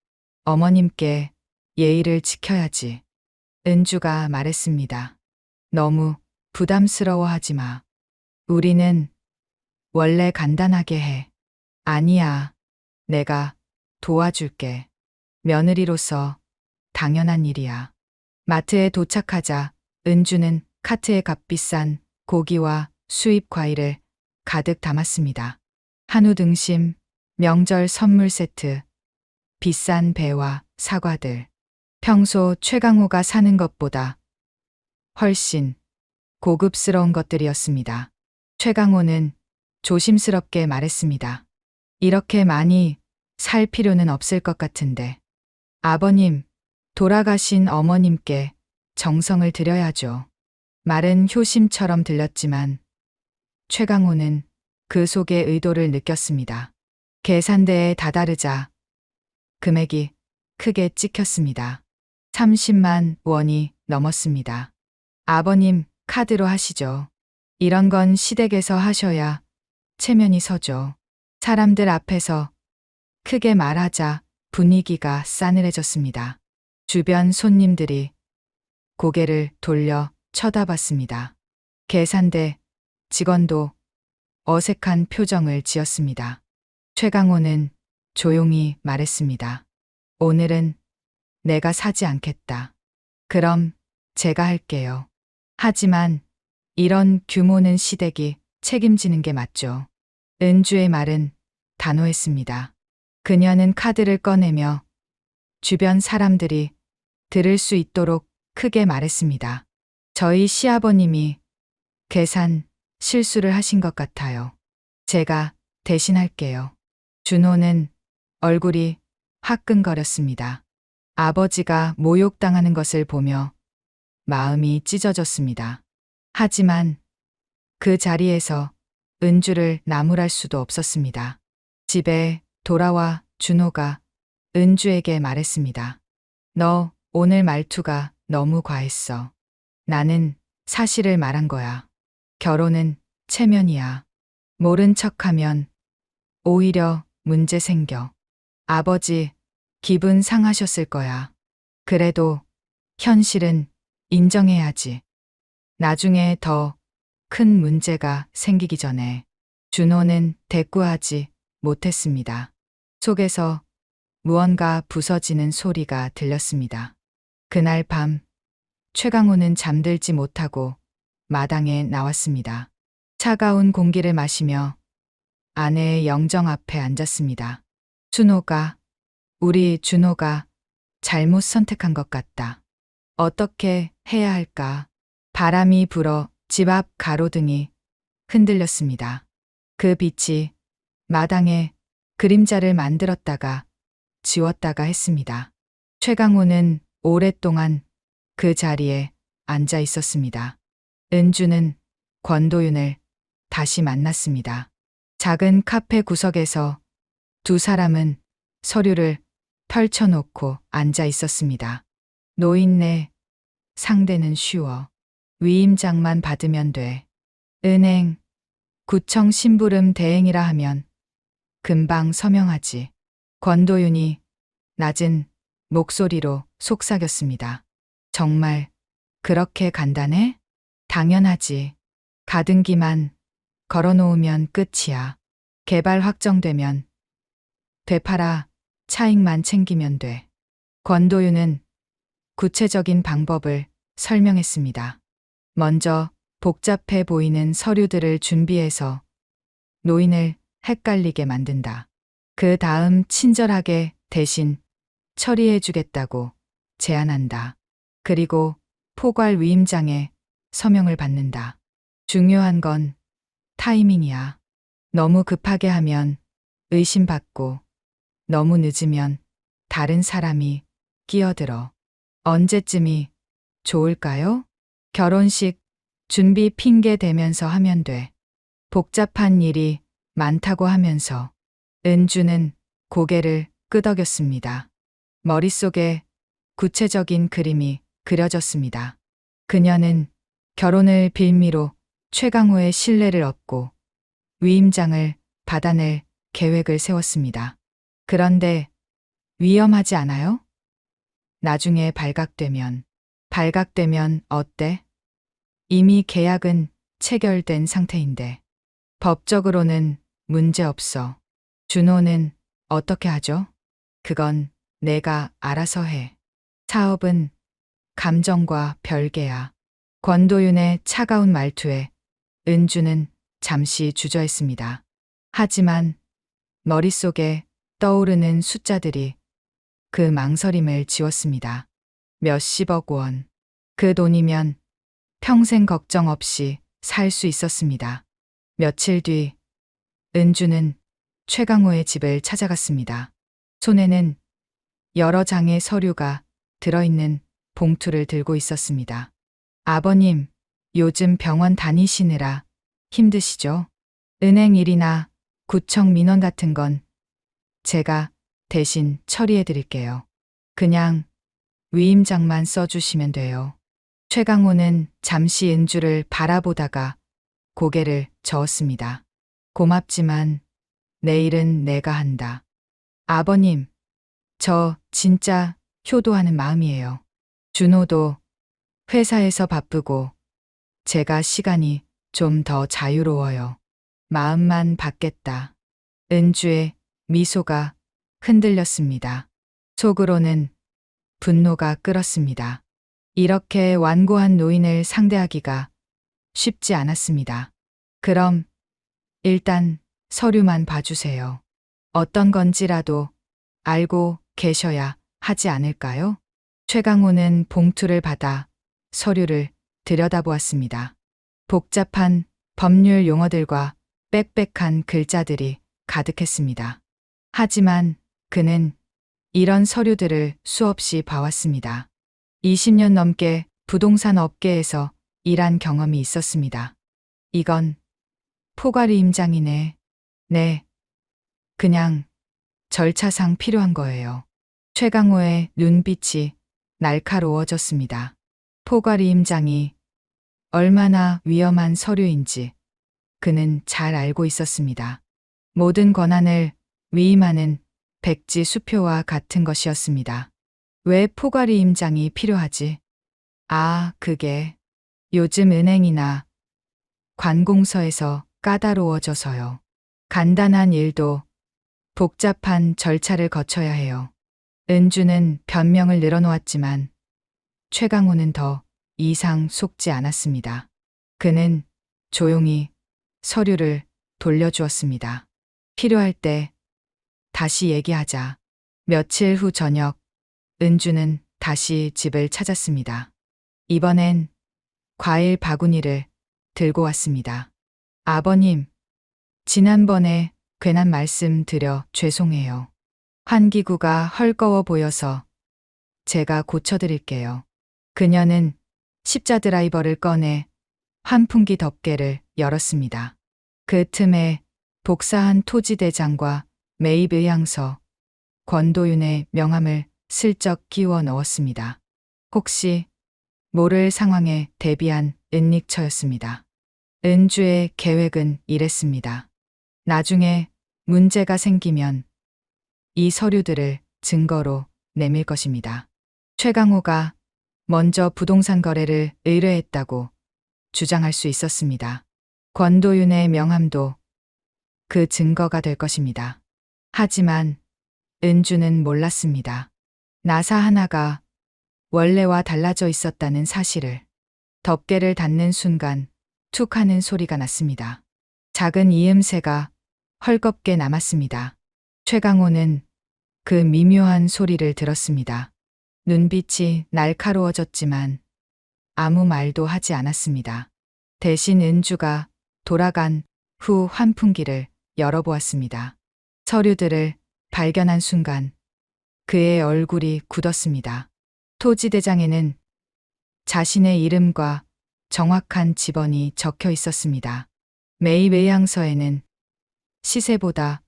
어머님께 예의를 지켜야지. 은주가 말했습니다. 너무 부담스러워하지 마. 우리는 원래 간단하게 해. 아니야, 내가 도와줄게. 며느리로서 당연한 일이야. 마트에 도착하자 은주는 카트에 값비싼 고기와 수입 과일을 가득 담았습니다. 한우 등심, 명절 선물 세트, 비싼 배와 사과들. 평소 최강호가 사는 것보다 훨씬 고급스러운 것들이었습니다. 최강호는 조심스럽게 말했습니다. 이렇게 많이 살 필요는 없을 것 같은데. 아버님, 돌아가신 어머님께 정성을 드려야죠. 말은 효심처럼 들렸지만 최강호는 그 속의 의도를 느꼈습니다. 계산대에 다다르자 금액이 크게 찍혔습니다. 30만 원이 넘었습니다. 아버님, 카드로 하시죠. 이런 건 시댁에서 하셔야 체면이 서죠. 사람들 앞에서 크게 말하자 분위기가 싸늘해졌습니다. 주변 손님들이 고개를 돌려 쳐다봤습니다. 계산대 직원도 어색한 표정을 지었습니다. 최강호는 조용히 말했습니다. 오늘은 내가 사지 않겠다. 그럼 제가 할게요. 하지만 이런 규모는 시댁이 책임지는 게 맞죠. 은주의 말은 단호했습니다. 그녀는 카드를 꺼내며 주변 사람들이 들을 수 있도록 크게 말했습니다. 저희 시아버님이 계산 실수를 하신 것 같아요. 제가 대신할게요. 준호는 얼굴이 화끈거렸습니다. 아버지가 모욕당하는 것을 보며 마음이 찢어졌습니다. 하지만 그 자리에서 은주를 나무랄 수도 없었습니다. 집에 돌아와 준호가 은주에게 말했습니다. 너 오늘 말투가 너무 과했어. 나는 사실을 말한 거야. 결혼은 체면이야. 모른 척하면 오히려 문제 생겨. 아버지 기분 상하셨을 거야. 그래도 현실은 인정해야지. 나중에 더 큰 문제가 생기기 전에. 준호는 대꾸하지 못했습니다. 속에서 무언가 부서지는 소리가 들렸습니다. 그날 밤 최강호는 잠들지 못하고 마당에 나왔습니다. 차가운 공기를 마시며 아내의 영정 앞에 앉았습니다. 우리 준호가 잘못 선택한 것 같다. 어떻게 해야 할까? 바람이 불어 집 앞 가로등이 흔들렸습니다. 그 빛이 마당에 그림자를 만들었다가 지웠다가 했습니다. 최강호는 오랫동안 그 자리에 앉아 있었습니다. 은주는 권도윤을 다시 만났습니다. 작은 카페 구석에서 두 사람은 서류를 펼쳐놓고 앉아 있었습니다. 노인네, 상대는 쉬워. 위임장만 받으면 돼. 은행, 구청 심부름 대행이라 하면 금방 서명하지. 권도윤이 낮은 목소리로 속삭였습니다. 정말 그렇게 간단해? 당연하지. 가등기만 걸어놓으면 끝이야. 개발 확정되면 되팔아 차익만 챙기면 돼. 권도윤은 구체적인 방법을 설명했습니다. 먼저 복잡해 보이는 서류들을 준비해서 노인을 헷갈리게 만든다. 그 다음 친절하게 대신 처리해 주겠다고 제안한다. 그리고 포괄 위임장에 서명을 받는다. 중요한 건 타이밍이야. 너무 급하게 하면 의심받고 너무 늦으면 다른 사람이 끼어들어. 언제쯤이 좋을까요? 결혼식 준비 핑계 대면서 하면 돼. 복잡한 일이 많다고 하면서 은주는 고개를 끄덕였습니다. 머릿속에 구체적인 그림이 그려졌습니다. 그녀는 결혼을 빌미로 최강호의 신뢰를 얻고 위임장을 받아낼 계획을 세웠습니다. 그런데 위험하지 않아요? 나중에 발각되면 어때? 이미 계약은 체결된 상태인데. 법적으로는 문제 없어. 준호는 어떻게 하죠? 그건 내가 알아서 해. 사업은 감정과 별개야. 권도윤의 차가운 말투에 은주는 잠시 주저했습니다. 하지만 머릿속에 떠오르는 숫자들이 그 망설임을 지웠습니다. 몇십억 원. 그 돈이면 평생 걱정 없이 살 수 있었습니다. 며칠 뒤 은주는 최강호의 집을 찾아갔습니다. 손에는 여러 장의 서류가 들어있는 봉투를 들고 있었습니다. 아버님, 요즘 병원 다니시느라 힘드시죠? 은행 일이나 구청 민원 같은 건 제가 대신 처리해 드릴게요. 그냥 위임장만 써주시면 돼요. 최강호는 잠시 은주를 바라보다가 고개를 저었습니다. 고맙지만 내일은 내가 한다. 아버님, 저 진짜 효도하는 마음이에요. 준호도 회사에서 바쁘고 제가 시간이 좀 더 자유로워요. 마음만 받겠다. 은주의 미소가 흔들렸습니다. 속으로는 분노가 끓었습니다. 이렇게 완고한 노인을 상대하기가 쉽지 않았습니다. 그럼 일단 서류만 봐주세요. 어떤 건지라도 알고 계셔야 하지 않을까요? 최강호는 봉투를 받아 서류를 들여다보았습니다. 복잡한 법률 용어들과 빽빽한 글자들이 가득했습니다. 하지만 그는 이런 서류들을 수없이 봐왔습니다. 20년 넘게 부동산 업계에서 일한 경험이 있었습니다. 이건 포괄위임장이네. 네. 그냥 절차상 필요한 거예요. 최강호의 눈빛이 날카로워졌습니다. 포괄위임장이 얼마나 위험한 서류인지 그는 잘 알고 있었습니다. 모든 권한을 위임하는 백지 수표와 같은 것이었습니다. 왜 포괄위임장이 필요하지? 아, 그게 요즘 은행이나 관공서에서 까다로워져서요. 간단한 일도 복잡한 절차를 거쳐야 해요. 은주는 변명을 늘어놓았지만 최강호는 더 이상 속지 않았습니다. 그는 조용히 서류를 돌려주었습니다. 필요할 때 다시 얘기하자. 며칠 후 저녁, 은주는 다시 집을 찾았습니다. 이번엔 과일 바구니를 들고 왔습니다. 아버님, 지난번에 괜한 말씀 드려 죄송해요. 환기구가 헐거워 보여서 제가 고쳐드릴게요. 그녀는 십자 드라이버를 꺼내 환풍기 덮개를 열었습니다. 그 틈에 복사한 토지대장과 매입 의향서, 권도윤의 명함을 슬쩍 끼워 넣었습니다. 혹시 모를 상황에 대비한 은닉처였습니다. 은주의 계획은 이랬습니다. 나중에 문제가 생기면 이 서류들을 증거로 내밀 것입니다. 최강호가 먼저 부동산 거래를 의뢰했다고 주장할 수 있었습니다. 권도윤의 명함도 그 증거가 될 것입니다. 하지만 은주는 몰랐습니다. 나사 하나가 원래와 달라져 있었다는 사실을. 덮개를 닫는 순간 툭 하는 소리가 났습니다. 작은 이음새가 헐겁게 남았습니다. 최강호는 그 미묘한 소리를 들었습니다. 눈빛이 날카로워졌지만 아무 말도 하지 않았습니다. 대신 은주가 돌아간 후 환풍기를 열어보았습니다. 서류들을 발견한 순간 그의 얼굴이 굳었습니다. 토지대장에는 자신의 이름과 정확한 집번이 적혀 있었습니다. 매입 의향서에는 시세보다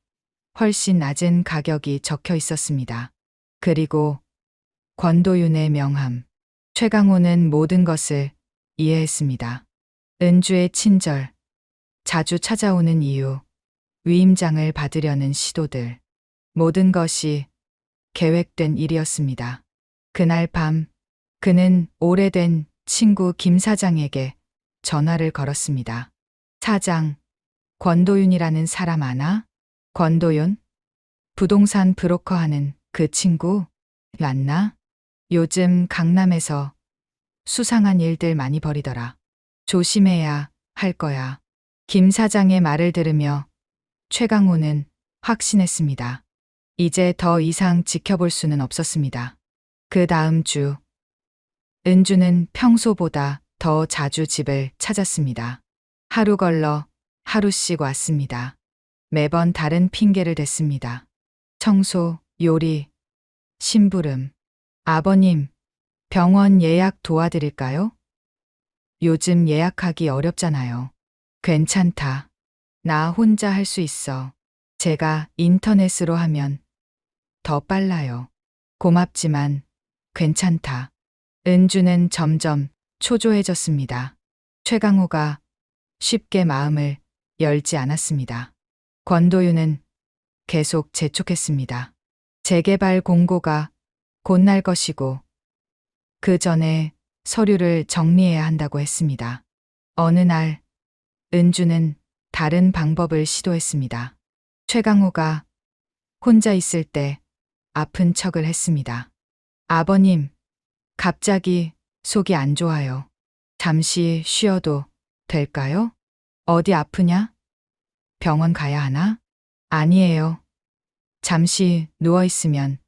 훨씬 낮은 가격이 적혀 있었습니다. 그리고 권도윤의 명함. 최강호는 모든 것을 이해했습니다. 은주의 친절, 자주 찾아오는 이유, 위임장을 받으려는 시도들. 모든 것이 계획된 일이었습니다. 그날 밤 그는 오래된 친구 김 사장에게 전화를 걸었습니다. 사장, 권도윤이라는 사람 아나? 권도윤? 부동산 브로커 하는 그 친구? 맞나? 요즘 강남에서 수상한 일들 많이 벌이더라. 조심해야 할 거야. 김 사장의 말을 들으며 최강호는 확신했습니다. 이제 더 이상 지켜볼 수는 없었습니다. 그 다음 주, 은주는 평소보다 더 자주 집을 찾았습니다. 하루 걸러 하루씩 왔습니다. 매번 다른 핑계를 댔습니다. 청소, 요리, 심부름. 아버님, 병원 예약 도와드릴까요? 요즘 예약하기 어렵잖아요. 괜찮다. 나 혼자 할 수 있어. 제가 인터넷으로 하면 더 빨라요. 고맙지만 괜찮다. 은주는 점점 초조해졌습니다. 최강호가 쉽게 마음을 열지 않았습니다. 권도윤은 계속 재촉했습니다. 재개발 공고가 곧 날 것이고 그 전에 서류를 정리해야 한다고 했습니다. 어느 날 은주는 다른 방법을 시도했습니다. 최강호가 혼자 있을 때 아픈 척을 했습니다. 아버님, 갑자기 속이 안 좋아요. 잠시 쉬어도 될까요? 어디 아프냐? 병원 가야 하나? 아니에요. 잠시 누워있으면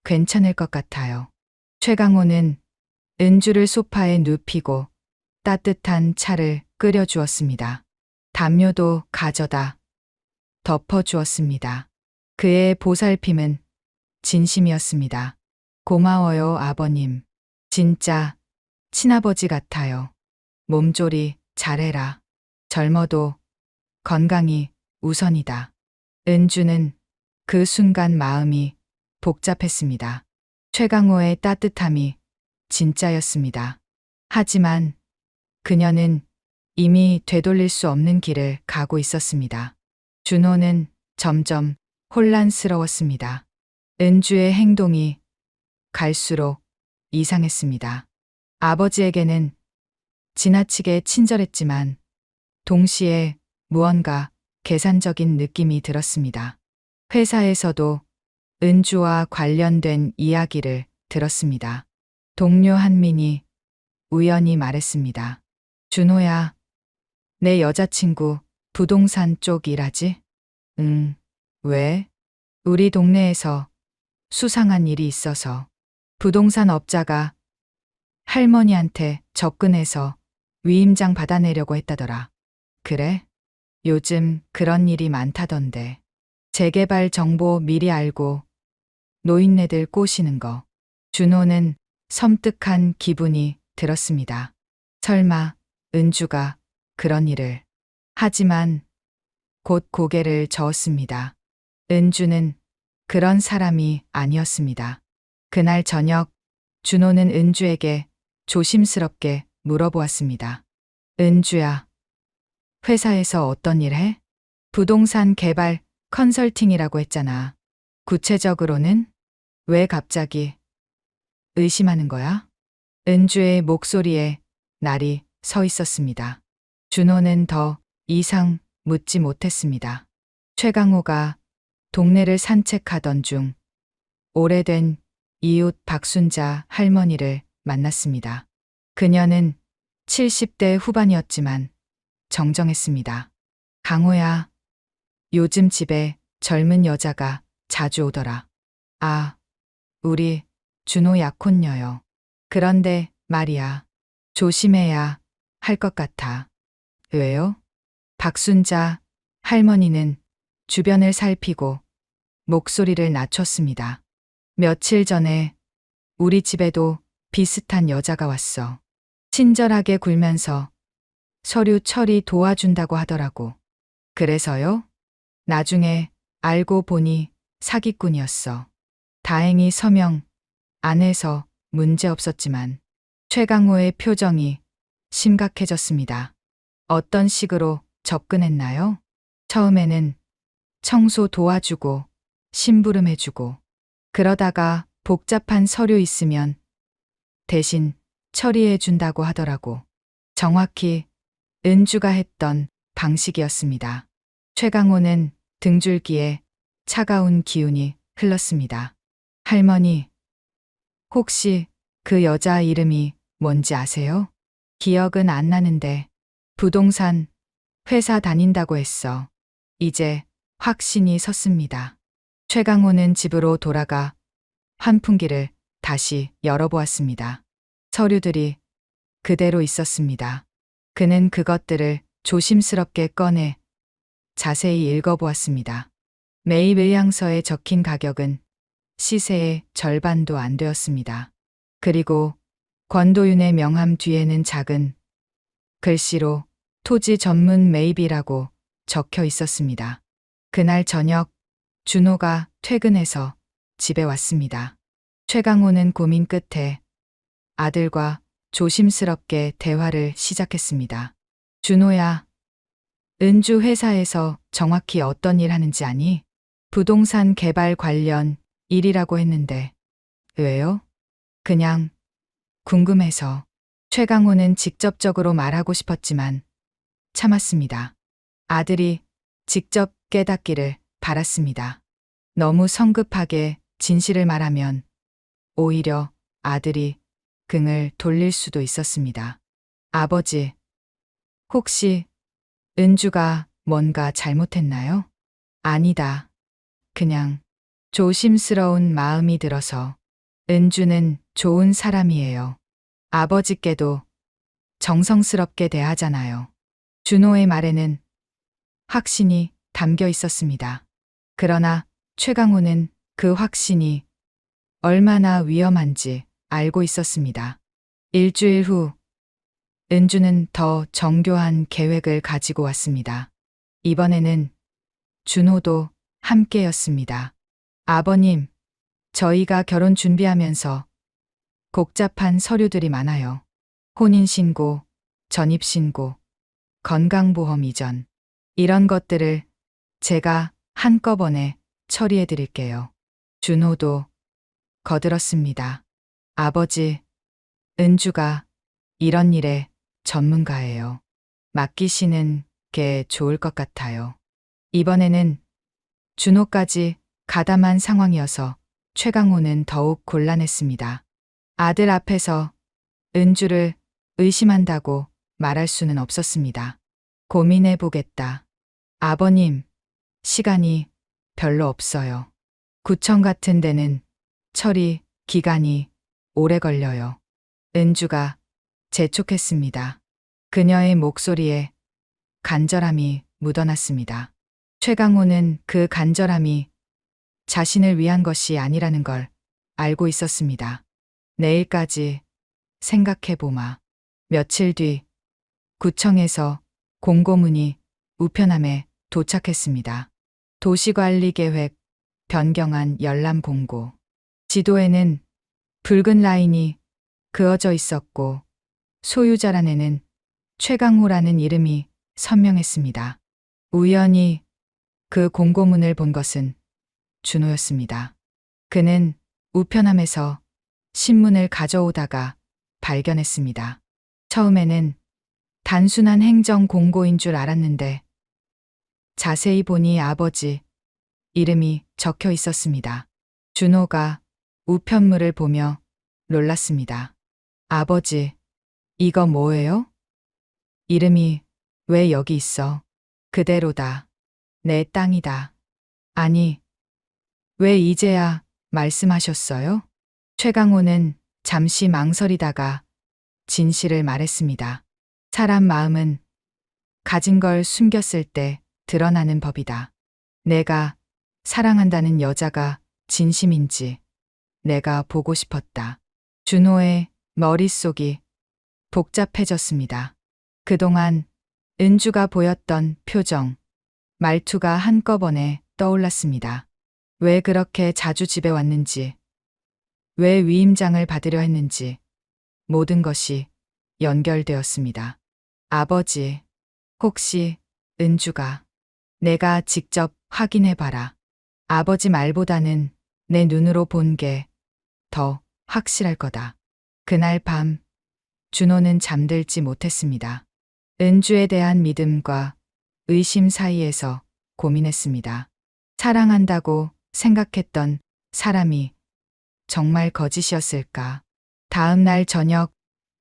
괜찮을 것 같아요. 최강호는 은주를 소파에 눕히고 따뜻한 차를 끓여주었습니다. 담요도 가져다 덮어주었습니다. 그의 보살핌은 진심이었습니다. 고마워요, 아버님. 진짜 친아버지 같아요. 몸조리 잘해라. 젊어도 건강이 우선이다. 은주는 그 순간 마음이 복잡했습니다. 최강호의 따뜻함이 진짜였습니다. 하지만 그녀는 이미 되돌릴 수 없는 길을 가고 있었습니다. 준호는 점점 혼란스러웠습니다. 은주의 행동이 갈수록 이상했습니다. 아버지에게는 지나치게 친절했지만 동시에 무언가 계산적인 느낌이 들었습니다. 회사에서도 은주와 관련된 이야기를 들었습니다. 동료 한민이 우연히 말했습니다. 준호야, 내 여자친구 부동산 쪽 일하지? 응, 왜? 우리 동네에서 수상한 일이 있어서 부동산 업자가 할머니한테 접근해서 위임장 받아내려고 했다더라. 그래? 요즘 그런 일이 많다던데. 재개발 정보 미리 알고 노인네들 꼬시는 거. 준호는 섬뜩한 기분이 들었습니다. 설마 은주가 그런 일을. 하지만 곧 고개를 저었습니다. 은주는 그런 사람이 아니었습니다. 그날 저녁 준호는 은주에게 조심스럽게 물어보았습니다. 은주야, 회사에서 어떤 일 해? 부동산 개발 컨설팅이라고 했잖아. 구체적으로는 왜 갑자기 의심하는 거야? 은주의 목소리에 날이 서 있었습니다. 준호는 더 이상 묻지 못했습니다. 최강호가 동네를 산책하던 중 오래된 이웃 박순자 할머니를 만났습니다. 그녀는 70대 후반이었지만 정정했습니다. 강호야, 요즘 집에 젊은 여자가 자주 오더라. 아, 우리 준호 약혼녀요. 그런데 말이야, 조심해야 할 것 같아. 왜요? 박순자 할머니는 주변을 살피고 목소리를 낮췄습니다. 며칠 전에 우리 집에도 비슷한 여자가 왔어. 친절하게 굴면서 서류 처리 도와준다고 하더라고. 그래서요? 나중에 알고 보니 사기꾼이었어. 다행히 서명 안 해서 문제 없었지만 최강호의 표정이 심각해졌습니다. 어떤 식으로 접근했나요? 처음에는 청소 도와주고 심부름해주고 그러다가 복잡한 서류 있으면 대신 처리해준다고 하더라고. 정확히 은주가 했던 방식이었습니다. 최강호는 등줄기에 차가운 기운이 흘렀습니다. 할머니, 혹시 그 여자 이름이 뭔지 아세요? 기억은 안 나는데 부동산 회사 다닌다고 했어. 이제 확신이 섰습니다. 최강호는 집으로 돌아가 환풍기를 다시 열어보았습니다. 서류들이 그대로 있었습니다. 그는 그것들을 조심스럽게 꺼내 자세히 읽어보았습니다. 매입 의향서에 적힌 가격은 시세의 절반도 안 되었습니다. 그리고 권도윤의 명함 뒤에는 작은 글씨로 토지 전문 매입이라고 적혀 있었습니다. 그날 저녁 준호가 퇴근해서 집에 왔습니다. 최강호는 고민 끝에 아들과 조심스럽게 대화를 시작했습니다. 준호야, 은주 회사에서 정확히 어떤 일 하는지 아니? 부동산 개발 관련 일이라고 했는데 왜요? 그냥 궁금해서. 최강호는 직접적으로 말하고 싶었지만 참았습니다. 아들이 직접 깨닫기를 바랐습니다. 너무 성급하게 진실을 말하면 오히려 아들이 긍을 돌릴 수도 있었습니다. 아버지, 혹시 은주가 뭔가 잘못했나요? 아니다. 그냥 조심스러운 마음이 들어서. 은주는 좋은 사람이에요. 아버지께도 정성스럽게 대하잖아요. 준호의 말에는 확신이 담겨 있었습니다. 그러나 최강호는 그 확신이 얼마나 위험한지 알고 있었습니다. 일주일 후 은주는 더 정교한 계획을 가지고 왔습니다. 이번에는 준호도 함께였습니다. 아버님, 저희가 결혼 준비하면서 복잡한 서류들이 많아요. 혼인신고, 전입신고, 건강보험 이전. 이런 것들을 제가 한꺼번에 처리해 드릴게요. 준호도 거들었습니다. 아버지, 은주가 이런 일에 전문가예요. 맡기시는 게 좋을 것 같아요. 이번에는 준호까지 가담한 상황이어서 최강호는 더욱 곤란했습니다. 아들 앞에서 은주를 의심한다고 말할 수는 없었습니다. 고민해 보겠다. 아버님, 시간이 별로 없어요. 구청 같은 데는 처리 기간이 오래 걸려요. 은주가 재촉했습니다. 그녀의 목소리에 간절함이 묻어났습니다. 최강호는 그 간절함이 자신을 위한 것이 아니라는 걸 알고 있었습니다. 내일까지 생각해보마. 며칠 뒤 구청에서 공고문이 우편함에 도착했습니다. 도시관리계획 변경안 열람 공고. 지도에는 붉은 라인이 그어져 있었고 소유자란에는 최강호라는 이름이 선명했습니다. 우연히 그 공고문을 본 것은 준호였습니다. 그는 우편함에서 신문을 가져오다가 발견했습니다. 처음에는 단순한 행정 공고인 줄 알았는데 자세히 보니 아버지 이름이 적혀 있었습니다. 준호가 우편물을 보며 놀랐습니다. 아버지, 이거 뭐예요? 이름이 왜 여기 있어? 그대로다. 내 땅이다. 아니, 왜 이제야 말씀하셨어요? 최강호는 잠시 망설이다가 진실을 말했습니다. 사람 마음은 가진 걸 숨겼을 때 드러나는 법이다. 내가 사랑한다는 여자가 진심인지 내가 보고 싶었다. 준호의 머릿속이 복잡해졌습니다. 그동안 은주가 보였던 표정, 말투가 한꺼번에 떠올랐습니다. 왜 그렇게 자주 집에 왔는지, 왜 위임장을 받으려 했는지 모든 것이 연결되었습니다. 아버지, 혹시 은주가 내가 직접 확인해봐라. 아버지 말보다는 내 눈으로 본 게 더 확실할 거다. 그날 밤 준호는 잠들지 못했습니다. 은주에 대한 믿음과 의심 사이에서 고민했습니다. 사랑한다고 생각했던 사람이 정말 거짓이었을까? 다음 날 저녁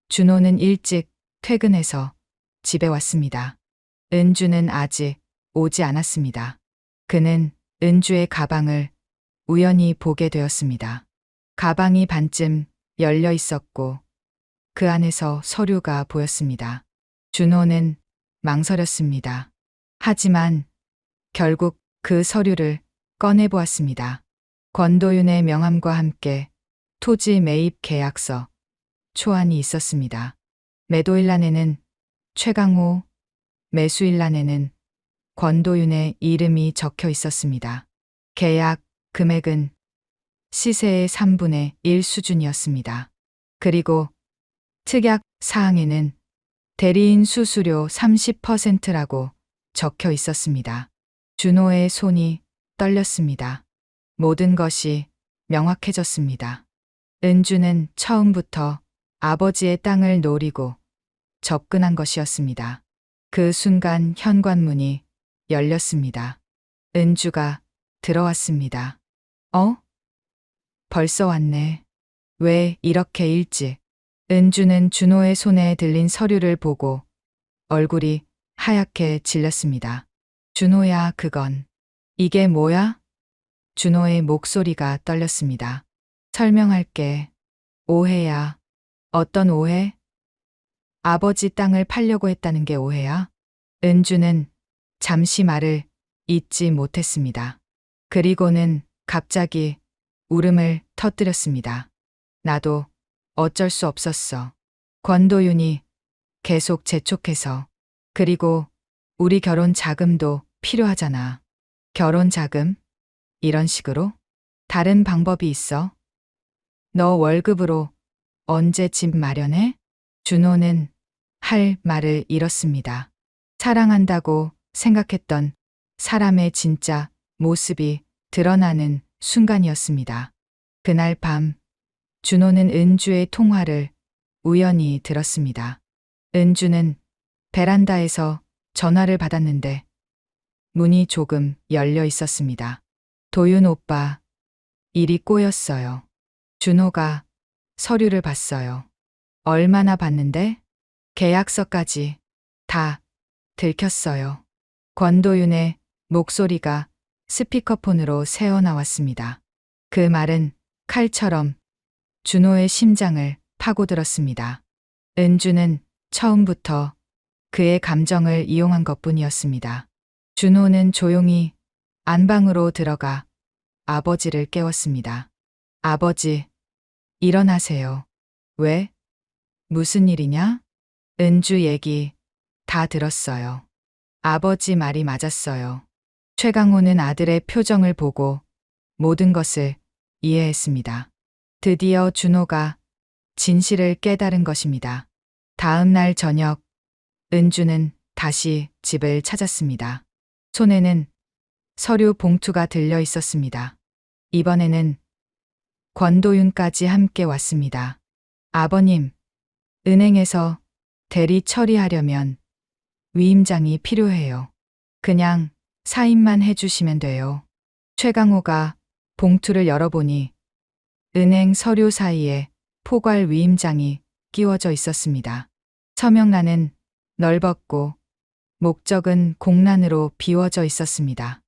준호는 일찍 퇴근해서 집에 왔습니다. 은주는 아직 오지 않았습니다. 그는 은주의 가방을 우연히 보게 되었습니다. 가방이 반쯤 열려 있었고 그 안에서 서류가 보였습니다. 준호는 망설였습니다. 하지만 결국 그 서류를 꺼내보았습니다. 권도윤의 명함과 함께 토지 매입 계약서, 초안이 있었습니다. 매도일란에는 최강호, 매수일란에는 권도윤의 이름이 적혀 있었습니다. 계약 금액은 시세의 3분의 1 수준이었습니다. 그리고 특약 사항에는 대리인 수수료 30%라고 적혀 있었습니다. 준호의 손이 떨렸습니다. 모든 것이 명확해졌습니다. 은주는 처음부터 아버지의 땅을 노리고 접근한 것이었습니다. 그 순간 현관문이 열렸습니다. 은주가 들어왔습니다. 벌써 왔네. 왜 이렇게 일찍? 은주는 준호의 손에 들린 서류를 보고 얼굴이 하얗게 질렸습니다. 준호야, 그건. 이게 뭐야? 준호의 목소리가 떨렸습니다. 설명할게. 오해야. 어떤 오해? 아버지 땅을 팔려고 했다는 게 오해야? 은주는 잠시 말을 잇지 못했습니다. 그리고는 갑자기 울음을 터뜨렸습니다. 나도 어쩔 수 없었어. 권도윤이 계속 재촉해서. 그리고 우리 결혼 자금도 필요하잖아. 결혼 자금? 이런 식으로? 다른 방법이 있어? 너 월급으로 언제 집 마련해? 준호는 할 말을 잃었습니다. 사랑한다고 생각했던 사람의 진짜 모습이 드러나는 순간이었습니다. 그날 밤 준호는 은주의 통화를 우연히 들었습니다. 은주는 베란다에서 전화를 받았는데 문이 조금 열려 있었습니다. 도윤 오빠, 일이 꼬였어요. 준호가 서류를 봤어요. 얼마나 봤는데? 계약서까지 다 들켰어요. 권도윤의 목소리가 스피커폰으로 새어나왔습니다. 그 말은 칼처럼 준호의 심장을 파고들었습니다. 은주는 처음부터 그의 감정을 이용한 것뿐이었습니다. 준호는 조용히 안방으로 들어가 아버지를 깨웠습니다. 아버지, 일어나세요. 왜? 무슨 일이냐? 은주 얘기 다 들었어요. 아버지 말이 맞았어요. 최강호는 아들의 표정을 보고 모든 것을 이해했습니다. 드디어 준호가 진실을 깨달은 것입니다. 다음 날 저녁, 은주는 다시 집을 찾았습니다. 손에는 서류 봉투가 들려 있었습니다. 이번에는 권도윤까지 함께 왔습니다. 아버님, 은행에서 대리 처리하려면 위임장이 필요해요. 그냥 사인만 해주시면 돼요. 최강호가 봉투를 열어보니 은행 서류 사이에 포괄 위임장이 끼워져 있었습니다. 서명란은 넓었고 목적은 공란으로 비워져 있었습니다.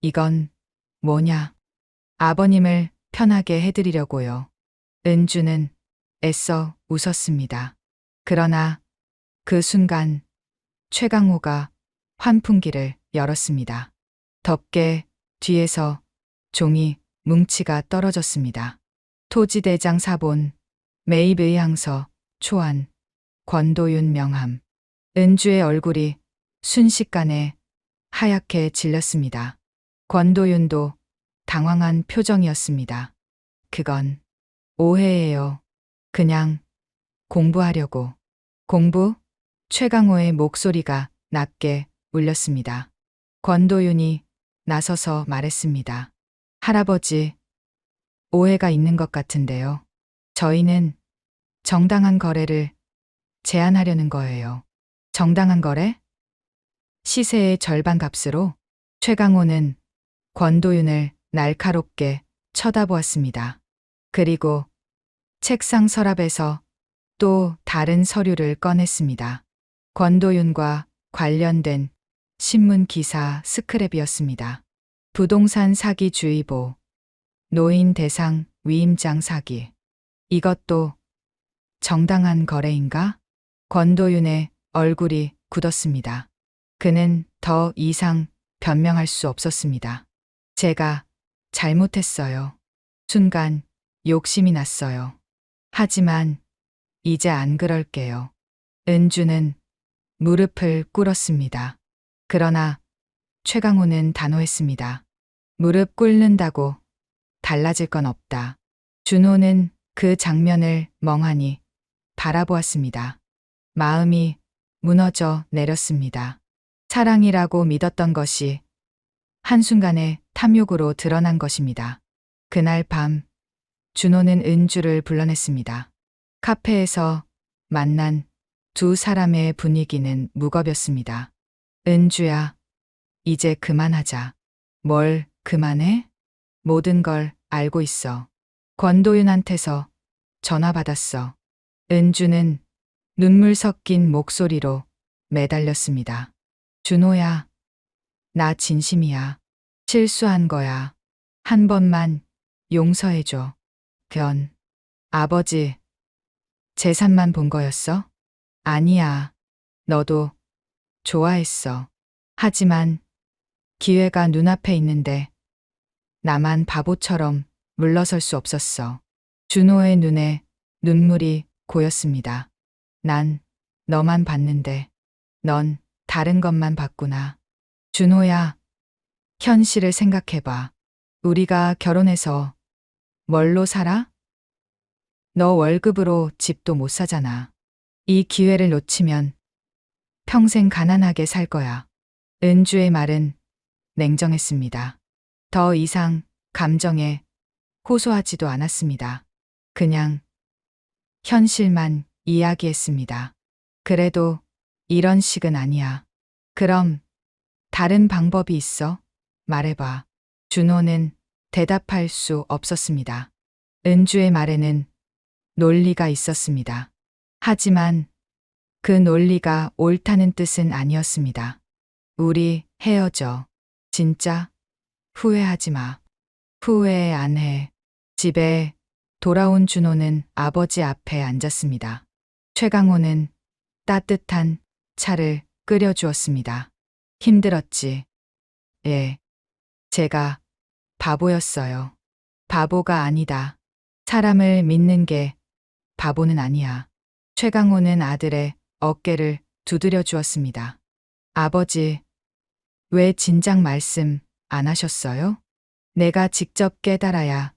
이건 뭐냐? 아버님을 편하게 해드리려고요. 은주는 애써 웃었습니다. 그러나 그 순간 최강호가 환풍기를 열었습니다. 덥게 뒤에서 종이 뭉치가 떨어졌습니다. 토지대장 사본, 매입 의향서, 초안, 권도윤 명함. 은주의 얼굴이 순식간에 하얗게 질렸습니다. 권도윤도 당황한 표정이었습니다. 그건 오해예요. 그냥 공부하려고. 공부? 최강호의 목소리가 낮게 울렸습니다. 권도윤이 나서서 말했습니다. 할아버지, 오해가 있는 것 같은데요. 저희는 정당한 거래를 제안하려는 거예요. 정당한 거래? 시세의 절반 값으로? 최강호는 권도윤을 날카롭게 쳐다보았습니다. 그리고 책상 서랍에서 또 다른 서류를 꺼냈습니다. 권도윤과 관련된 신문 기사 스크랩이었습니다. 부동산 사기 주의보, 노인 대상 위임장 사기. 이것도 정당한 거래인가? 권도윤의 얼굴이 굳었습니다. 그는 더 이상 변명할 수 없었습니다. 제가 잘못했어요. 순간 욕심이 났어요. 하지만 이제 안 그럴게요. 은주는 무릎을 꿇었습니다. 그러나 최강호는 단호했습니다. 무릎 꿇는다고 달라질 건 없다. 준호는 그 장면을 멍하니 바라보았습니다. 마음이 무너져 내렸습니다. 사랑이라고 믿었던 것이 한순간에 탐욕으로 드러난 것입니다. 그날 밤 준호는 은주를 불러냈습니다. 카페에서 만난 두 사람의 분위기는 무겁였습니다. 은주야, 이제 그만하자. 뭘 그만해? 모든 걸 알고 있어. 권도윤한테서 전화 받았어. 은주는 눈물 섞인 목소리로 매달렸습니다. 준호야, 나 진심이야. 실수한 거야. 한 번만 용서해줘. 아버지, 재산만 본 거였어? 아니야. 너도 좋아했어. 하지만 기회가 눈앞에 있는데 나만 바보처럼 물러설 수 없었어. 준호의 눈에 눈물이 고였습니다. 난 너만 봤는데 넌 다른 것만 봤구나. 준호야, 현실을 생각해봐. 우리가 결혼해서 뭘로 살아? 너 월급으로 집도 못 사잖아. 이 기회를 놓치면 평생 가난하게 살 거야. 은주의 말은 냉정했습니다. 더 이상 감정에 호소하지도 않았습니다. 그냥 현실만 이야기했습니다. 그래도 이런 식은 아니야. 그럼 다른 방법이 있어? 말해봐. 준호는 대답할 수 없었습니다. 은주의 말에는 논리가 있었습니다. 하지만 그 논리가 옳다는 뜻은 아니었습니다. 우리 헤어져. 진짜 후회하지 마. 후회 안 해. 집에 돌아온 준호는 아버지 앞에 앉았습니다. 최강호는 따뜻한 차를 끓여주었습니다. 힘들었지. 예. 제가 바보였어요. 바보가 아니다. 사람을 믿는 게 바보는 아니야. 최강호는 아들의 어깨를 두드려 주었습니다. 아버지, 왜 진작 말씀 안 하셨어요? 내가 직접 깨달아야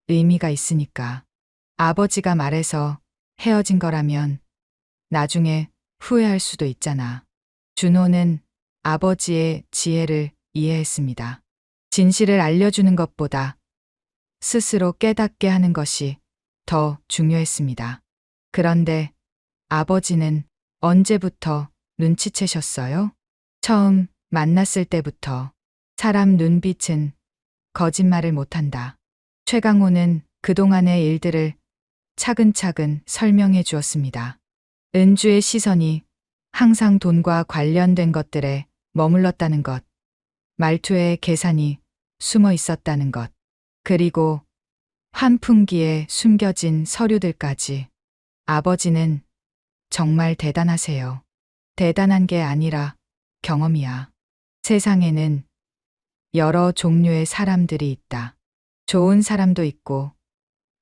의미가 있으니까. 아버지가 말해서 헤어진 거라면 나중에 후회할 수도 있잖아. 준호는 아버지의 지혜를 이해했습니다. 진실을 알려주는 것보다 스스로 깨닫게 하는 것이 더 중요했습니다. 그런데 아버지는 언제부터 눈치채셨어요? 처음 만났을 때부터. 사람 눈빛은 거짓말을 못한다. 최강호는 그동안의 일들을 차근차근 설명해 주었습니다. 은주의 시선이 항상 돈과 관련된 것들에 머물렀다는 것, 말투에 계산이 숨어 있었다는 것, 그리고 환풍기에 숨겨진 서류들까지. 아버지는 정말 대단하세요. 대단한 게 아니라 경험이야. 세상에는 여러 종류의 사람들이 있다. 좋은 사람도 있고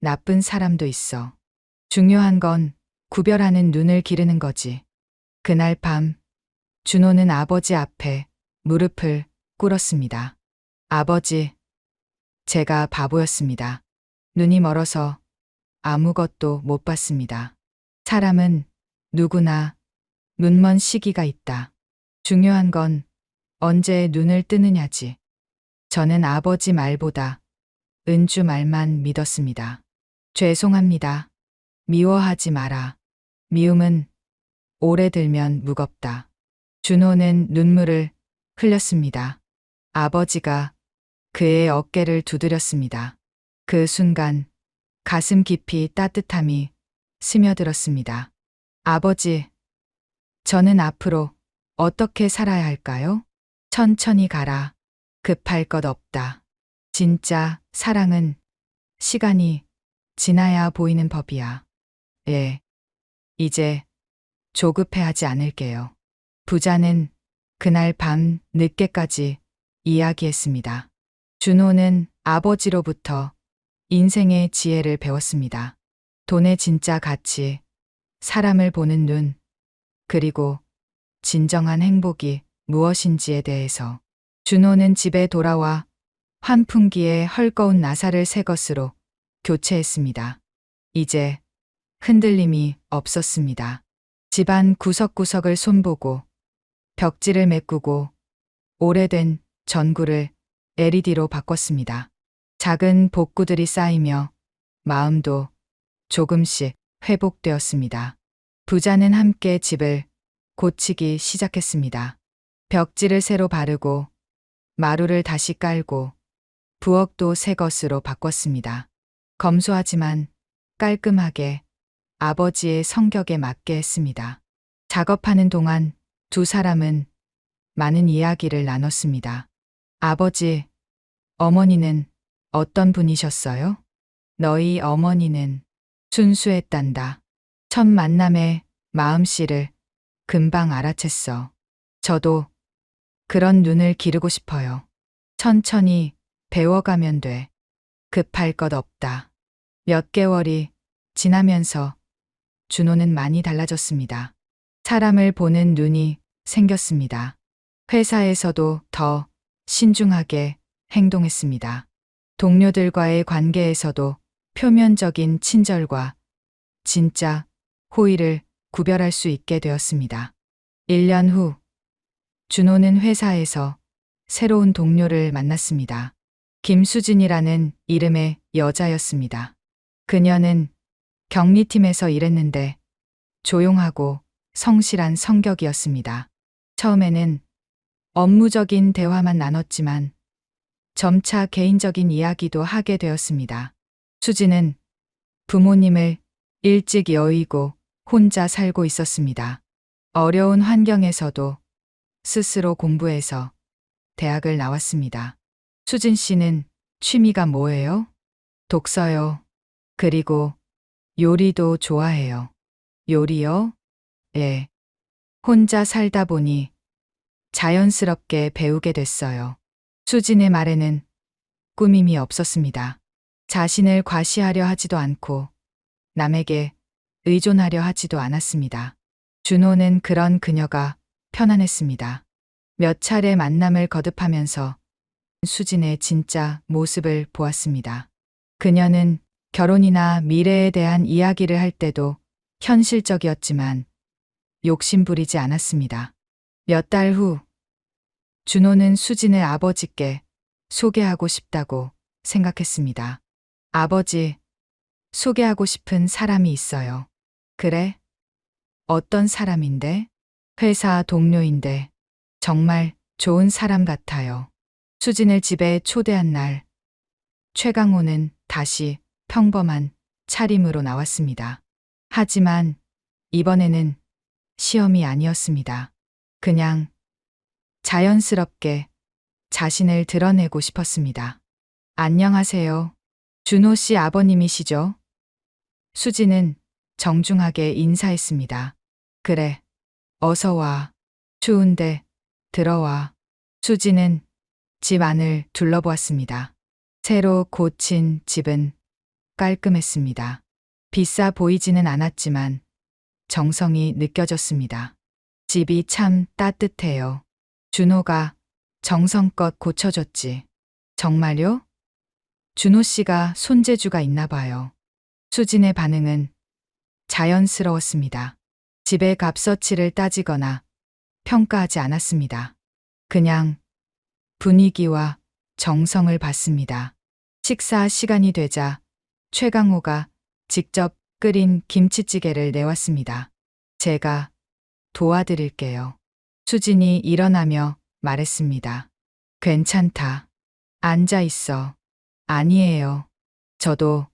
나쁜 사람도 있어. 중요한 건 구별하는 눈을 기르는 거지. 그날 밤 준호는 아버지 앞에 무릎을 꿇었습니다. 아버지, 제가 바보였습니다. 눈이 멀어서 아무것도 못 봤습니다. 사람은 누구나 눈먼 시기가 있다. 중요한 건 언제 눈을 뜨느냐지. 저는 아버지 말보다 은주 말만 믿었습니다. 죄송합니다. 미워하지 마라. 미움은 오래 들면 무겁다. 준호는 눈물을 흘렸습니다. 아버지가 그의 어깨를 두드렸습니다. 그 순간 가슴 깊이 따뜻함이 스며들었습니다. 아버지, 저는 앞으로 어떻게 살아야 할까요? 천천히 가라. 급할 것 없다. 진짜 사랑은 시간이 지나야 보이는 법이야. 예. 이제 조급해하지 않을게요. 부자는 그날 밤 늦게까지 이야기했습니다. 준호는 아버지로부터 인생의 지혜를 배웠습니다. 돈의 진짜 가치, 사람을 보는 눈, 그리고 진정한 행복이 무엇인지에 대해서. 준호는 집에 돌아와 환풍기에 헐거운 나사를 새 것으로 교체했습니다. 이제 흔들림이 없었습니다. 집안 구석구석을 손보고 벽지를 메꾸고 오래된 전구를 LED로 바꿨습니다. 작은 복구들이 쌓이며 마음도 조금씩 회복되었습니다. 부자는 함께 집을 고치기 시작했습니다. 벽지를 새로 바르고 마루를 다시 깔고 부엌도 새 것으로 바꿨습니다. 검소하지만 깔끔하게 아버지의 성격에 맞게 했습니다. 작업하는 동안 두 사람은 많은 이야기를 나눴습니다. 아버지, 어머니는 어떤 분이셨어요? 너희 어머니는 순수했단다. 첫 만남의 마음씨를 금방 알아챘어. 저도 그런 눈을 기르고 싶어요. 천천히 배워가면 돼. 급할 것 없다. 몇 개월이 지나면서 준호는 많이 달라졌습니다. 사람을 보는 눈이 생겼습니다. 회사에서도 더 신중하게 행동했습니다. 동료들과의 관계에서도 표면적인 친절과 진짜 호의를 구별할 수 있게 되었습니다. 1년 후, 준호는 회사에서 새로운 동료를 만났습니다. 김수진이라는 이름의 여자였습니다. 그녀는 격리팀에서 일했는데 조용하고 성실한 성격이었습니다. 처음에는 업무적인 대화만 나눴지만 점차 개인적인 이야기도 하게 되었습니다. 수진은 부모님을 일찍 여의고 혼자 살고 있었습니다. 어려운 환경에서도 스스로 공부해서 대학을 나왔습니다. 수진 씨는 취미가 뭐예요? 독서요. 그리고 요리도 좋아해요. 요리요? 예. 혼자 살다 보니 자연스럽게 배우게 됐어요. 수진의 말에는 꾸밈이 없었습니다. 자신을 과시하려 하지도 않고 남에게 의존하려 하지도 않았습니다. 준호는 그런 그녀가 편안했습니다. 몇 차례 만남을 거듭하면서 수진의 진짜 모습을 보았습니다. 그녀는 결혼이나 미래에 대한 이야기를 할 때도 현실적이었지만 욕심부리지 않았습니다. 몇 달 후, 준호는 수진을 아버지께 소개하고 싶다고 생각했습니다. 아버지, 소개하고 싶은 사람이 있어요. 그래? 어떤 사람인데? 회사 동료인데 정말 좋은 사람 같아요. 수진을 집에 초대한 날, 최강호는 다시 평범한 차림으로 나왔습니다. 하지만 이번에는 시험이 아니었습니다. 그냥 자연스럽게 자신을 드러내고 싶었습니다. 안녕하세요. 준호 씨 아버님이시죠? 수진은 정중하게 인사했습니다. 그래, 어서 와. 추운데 들어와. 수진은 집 안을 둘러보았습니다. 새로 고친 집은 깔끔했습니다. 비싸 보이지는 않았지만 정성이 느껴졌습니다. 집이 참 따뜻해요. 준호가 정성껏 고쳐줬지. 정말요? 준호 씨가 손재주가 있나 봐요. 수진의 반응은 자연스러웠습니다. 집의 값어치를 따지거나 평가하지 않았습니다. 그냥 분위기와 정성을 봤습니다. 식사 시간이 되자 최강호가 직접 끓인 김치찌개를 내왔습니다. 제가 도와드릴게요. 수진이 일어나며 말했습니다. 괜찮다. 앉아 있어. 아니에요. 저도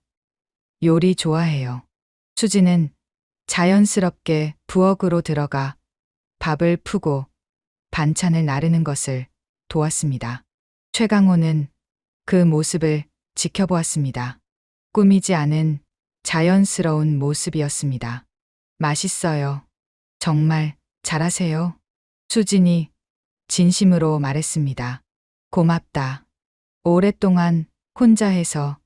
요리 좋아해요. 수진은 자연스럽게 부엌으로 들어가 밥을 푸고 반찬을 나르는 것을 도왔습니다. 최강호는 그 모습을 지켜보았습니다. 꾸미지 않은 자연스러운 모습이었습니다. 맛있어요. 정말 잘하세요. 수진이 진심으로 말했습니다. 고맙다. 오랫동안 혼자 해서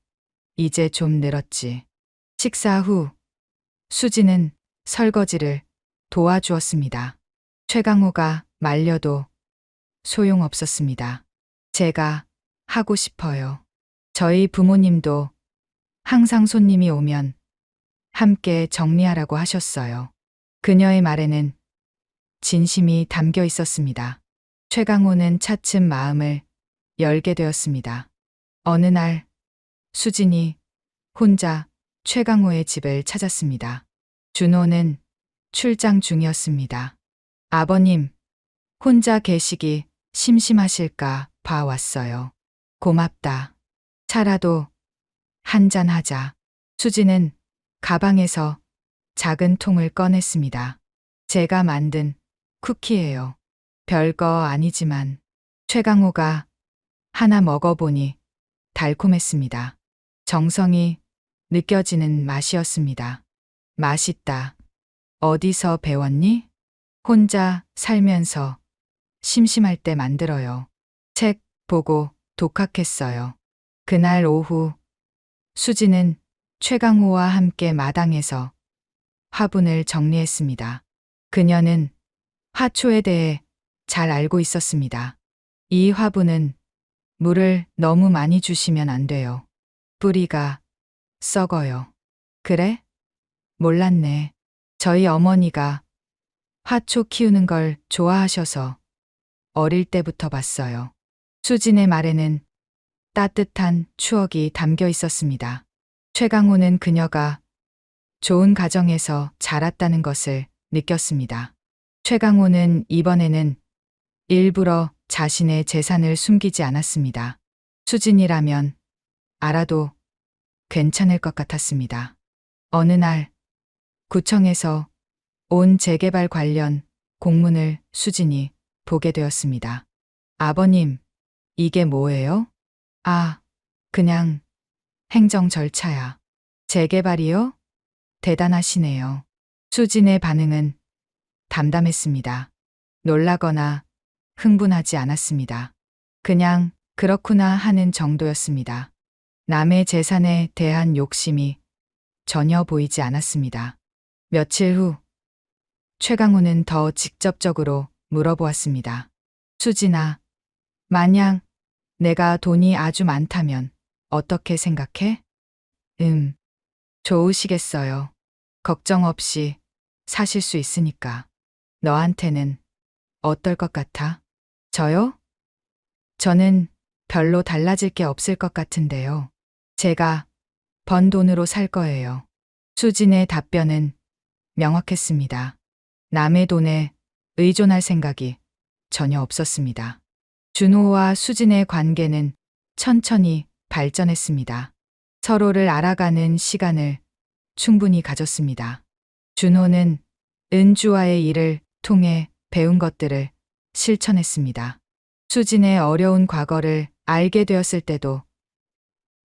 이제 좀 늘었지. 식사 후 수진은 설거지를 도와주었습니다. 최강호가 말려도 소용없었습니다. 제가 하고 싶어요. 저희 부모님도 항상 손님이 오면 함께 정리하라고 하셨어요. 그녀의 말에는 진심이 담겨 있었습니다. 최강호는 차츰 마음을 열게 되었습니다. 어느 날 수진이 혼자 최강호의 집을 찾았습니다. 준호는 출장 중이었습니다. 아버님, 혼자 계시기 심심하실까 봐왔어요. 고맙다. 차라도 한잔하자. 수진은 가방에서 작은 통을 꺼냈습니다. 제가 만든 쿠키예요. 별거 아니지만 최강호가 하나 먹어보니 달콤했습니다. 정성이 느껴지는 맛이었습니다. 맛있다. 어디서 배웠니? 혼자 살면서 심심할 때 만들어요. 책 보고 독학했어요. 그날 오후 수진은 최강호와 함께 마당에서 화분을 정리했습니다. 그녀는 화초에 대해 잘 알고 있었습니다. 이 화분은 물을 너무 많이 주시면 안 돼요. 뿌리가 썩어요. 그래? 몰랐네. 저희 어머니가 화초 키우는 걸 좋아하셔서 어릴 때부터 봤어요. 수진의 말에는 따뜻한 추억이 담겨 있었습니다. 최강호는 그녀가 좋은 가정에서 자랐다는 것을 느꼈습니다. 최강호는 이번에는 일부러 자신의 재산을 숨기지 않았습니다. 수진이라면 알아도 괜찮을 것 같았습니다. 어느 날 구청에서 온 재개발 관련 공문을 수진이 보게 되었습니다. 아버님, 이게 뭐예요? 아, 그냥 행정 절차야. 재개발이요? 대단하시네요. 수진의 반응은 담담했습니다. 놀라거나 흥분하지 않았습니다. 그냥 그렇구나 하는 정도였습니다. 남의 재산에 대한 욕심이 전혀 보이지 않았습니다. 며칠 후 최강호는 더 직접적으로 물어보았습니다. 수진아, 만약 내가 돈이 아주 많다면 어떻게 생각해? 좋으시겠어요. 걱정 없이 사실 수 있으니까. 너한테는 어떨 것 같아? 저요? 저는 별로 달라질 게 없을 것 같은데요. 제가 번 돈으로 살 거예요. 수진의 답변은 명확했습니다. 남의 돈에 의존할 생각이 전혀 없었습니다. 준호와 수진의 관계는 천천히 발전했습니다. 서로를 알아가는 시간을 충분히 가졌습니다. 준호는 은주와의 일을 통해 배운 것들을 실천했습니다. 수진의 어려운 과거를 알게 되었을 때도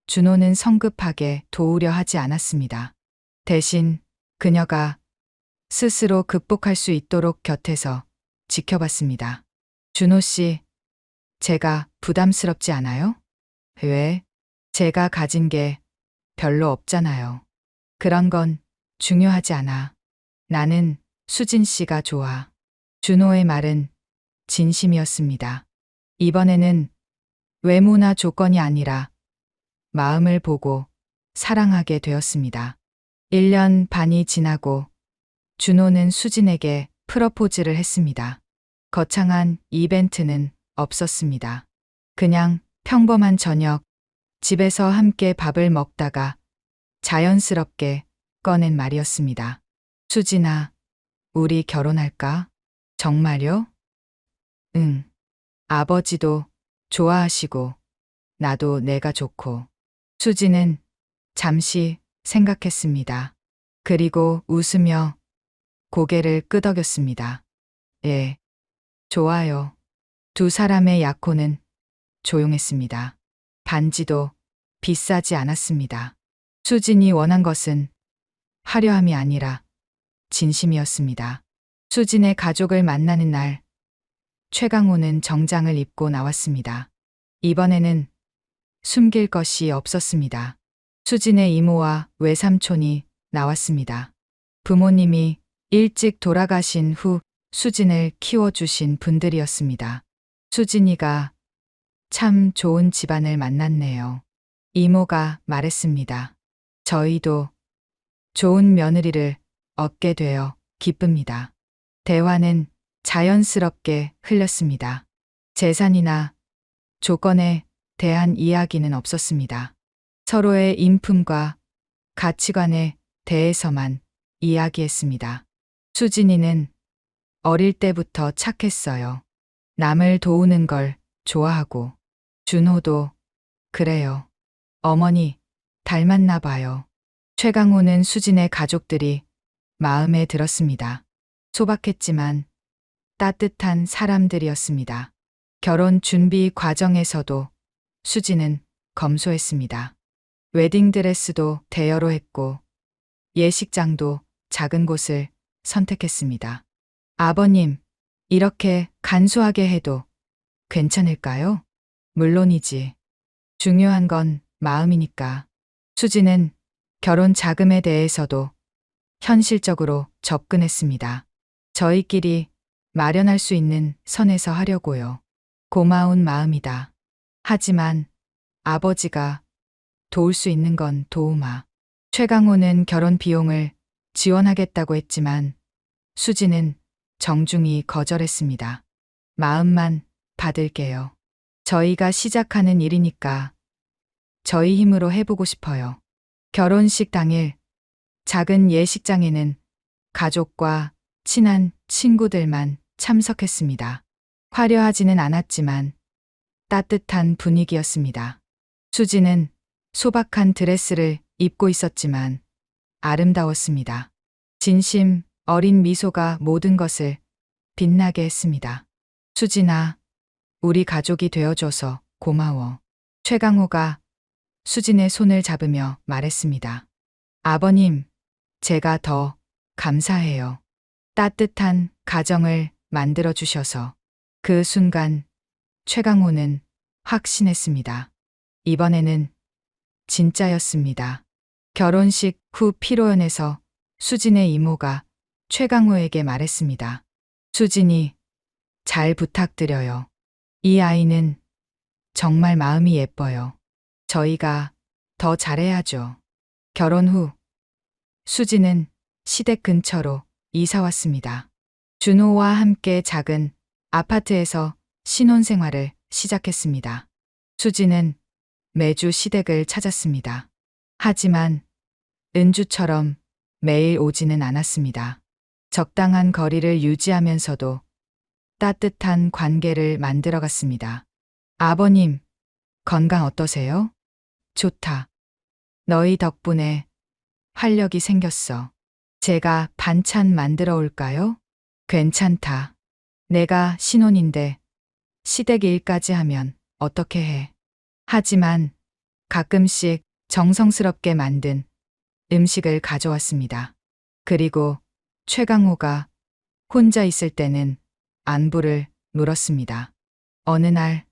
준호는 성급하게 도우려 하지 않았습니다. 대신 그녀가 스스로 극복할 수 있도록 곁에서 지켜봤습니다. 준호 씨, 제가 부담스럽지 않아요? 왜? 제가 가진 게 별로 없잖아요. 그런 건 중요하지 않아. 나는 수진 씨가 좋아. 준호의 말은 진심이었습니다. 이번에는 외모나 조건이 아니라 마음을 보고 사랑하게 되었습니다. 1년 반이 지나고 준호는 수진에게 프러포즈를 했습니다. 거창한 이벤트는 없었습니다. 그냥 평범한 저녁, 집에서 함께 밥을 먹다가 자연스럽게 꺼낸 말이었습니다. 수진아, 우리 결혼할까? 정말요? 응. 아버지도 좋아하시고, 나도 내가 좋고. 수진은 잠시 생각했습니다. 그리고 웃으며 고개를 끄덕였습니다. 예, 좋아요. 두 사람의 약혼은 조용했습니다. 반지도 비싸지 않았습니다. 수진이 원한 것은 화려함이 아니라 진심이었습니다. 수진의 가족을 만나는 날, 최강호는 정장을 입고 나왔습니다. 이번에는 숨길 것이 없었습니다. 수진의 이모와 외삼촌이 나왔습니다. 부모님이 일찍 돌아가신 후 수진을 키워주신 분들이었습니다. 수진이가 참 좋은 집안을 만났네요. 이모가 말했습니다. 저희도 좋은 며느리를 얻게 되어 기쁩니다. 대화는 자연스럽게 흘렸습니다. 재산이나 조건에 대한 이야기는 없었습니다. 서로의 인품과 가치관에 대해서만 이야기했습니다. 수진이는 어릴 때부터 착했어요. 남을 도우는 걸 좋아하고, 준호도 그래요. 어머니 닮았나 봐요. 최강호는 수진의 가족들이 마음에 들었습니다. 소박했지만 따뜻한 사람들이었습니다. 결혼 준비 과정에서도 수진은 검소했습니다. 웨딩드레스도 대여로 했고 예식장도 작은 곳을 선택했습니다. 아버님, 이렇게 간소하게 해도 괜찮을까요? 물론이지. 중요한 건 마음이니까. 수진은 결혼 자금에 대해서도 현실적으로 접근했습니다. 저희끼리 마련할 수 있는 선에서 하려고요. 고마운 마음이다. 하지만 아버지가 도울 수 있는 건 도우마. 최강호는 결혼 비용을 지원하겠다고 했지만 수진은 정중히 거절했습니다. 마음만 받을게요. 저희가 시작하는 일이니까 저희 힘으로 해보고 싶어요. 결혼식 당일 작은 예식장에는 가족과 친한 친구들만 참석했습니다. 화려하지는 않았지만 따뜻한 분위기였습니다. 수지는 소박한 드레스를 입고 있었지만 아름다웠습니다. 진심 어린 미소가 모든 것을 빛나게 했습니다. 수진아, 우리 가족이 되어줘서 고마워. 최강호가 수진의 손을 잡으며 말했습니다. 아버님, 제가 더 감사해요. 따뜻한 가정을 만들어 주셔서. 그 순간 최강호는 확신했습니다. 이번에는 진짜였습니다. 결혼식 후 피로연에서 수진의 이모가 최강호에게 말했습니다. 수진이, 잘 부탁드려요. 이 아이는 정말 마음이 예뻐요. 저희가 더 잘해야죠. 결혼 후 수진은 시댁 근처로 이사 왔습니다. 준호와 함께 작은 아파트에서 신혼생활을 시작했습니다. 수진은 매주 시댁을 찾았습니다. 하지만 은주처럼 매일 오지는 않았습니다. 적당한 거리를 유지하면서도 따뜻한 관계를 만들어갔습니다. 아버님, 건강 어떠세요? 좋다. 너희 덕분에 활력이 생겼어. 제가 반찬 만들어 올까요? 괜찮다. 내가 신혼인데 시댁 일까지 하면 어떻게 해? 하지만 가끔씩 정성스럽게 만든 음식을 가져왔습니다. 그리고 최강호가 혼자 있을 때는 안부를 물었습니다. 어느 날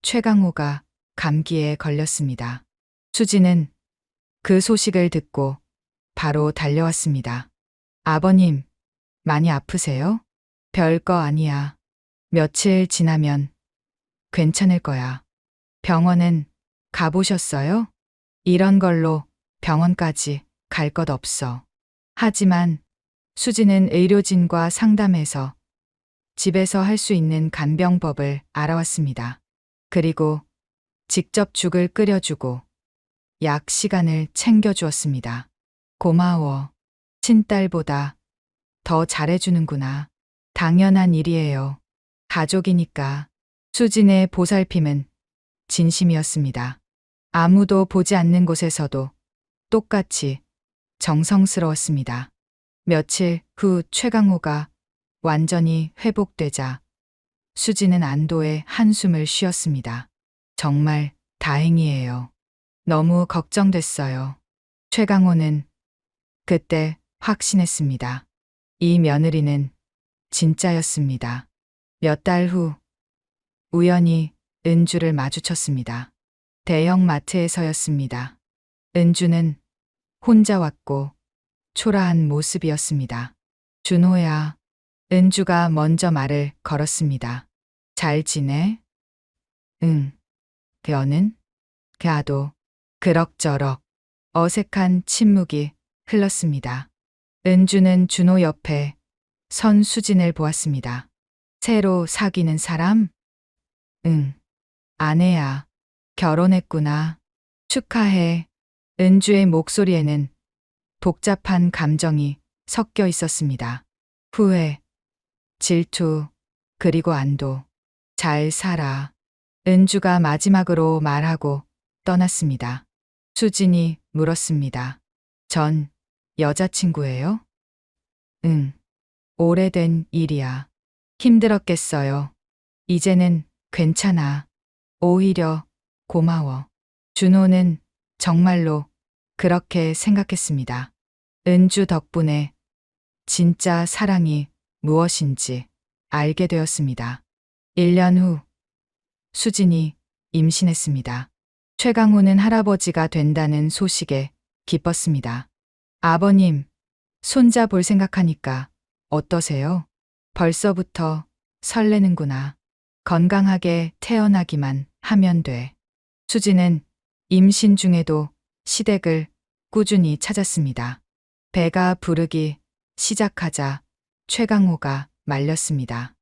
최강호가 감기에 걸렸습니다. 수지는 그 소식을 듣고 바로 달려왔습니다. 아버님, 많이 아프세요? 별거 아니야. 며칠 지나면 괜찮을 거야. 병원은 가보셨어요? 이런 걸로 병원까지 갈 것 없어. 하지만 수지는 의료진과 상담해서 집에서 할 수 있는 간병법을 알아왔습니다. 그리고 직접 죽을 끓여주고 약 시간을 챙겨주었습니다. 고마워. 친딸보다 더 잘해주는구나. 당연한 일이에요. 가족이니까. 수진의 보살핌은 진심이었습니다. 아무도 보지 않는 곳에서도 똑같이 정성스러웠습니다. 며칠 후 최강호가 완전히 회복되자 수지는 안도의 한숨을 쉬었습니다. 정말 다행이에요. 너무 걱정됐어요. 최강호는 그때 확신했습니다. 이 며느리는 진짜였습니다. 몇 달 후 우연히 은주를 마주쳤습니다. 대형 마트에서였습니다. 은주는 혼자 왔고 초라한 모습이었습니다. 준호야. 은주가 먼저 말을 걸었습니다. 잘 지내? 응. 너는? 걔도 그럭저럭. 어색한 침묵이 흘렀습니다. 은주는 준호 옆에 선 수진을 보았습니다. 새로 사귀는 사람? 응. 아내야. 결혼했구나. 축하해. 은주의 목소리에는 복잡한 감정이 섞여 있었습니다. 후회, 질투, 그리고 안도. 잘 살아. 은주가 마지막으로 말하고 떠났습니다. 수진이 물었습니다. 전 여자친구예요? 응. 오래된 일이야. 힘들었겠어요. 이제는 괜찮아. 오히려 고마워. 준호는 정말로 그렇게 생각했습니다. 은주 덕분에 진짜 사랑이 무엇인지 알게 되었습니다. 1년 후 수진이 임신했습니다. 최강호는 할아버지가 된다는 소식에 기뻤습니다. 아버님, 손자 볼 생각하니까 어떠세요? 벌써부터 설레는구나. 건강하게 태어나기만 하면 돼. 수지는 임신 중에도 시댁을 꾸준히 찾았습니다. 배가 부르기 시작하자 최강호가 말렸습니다.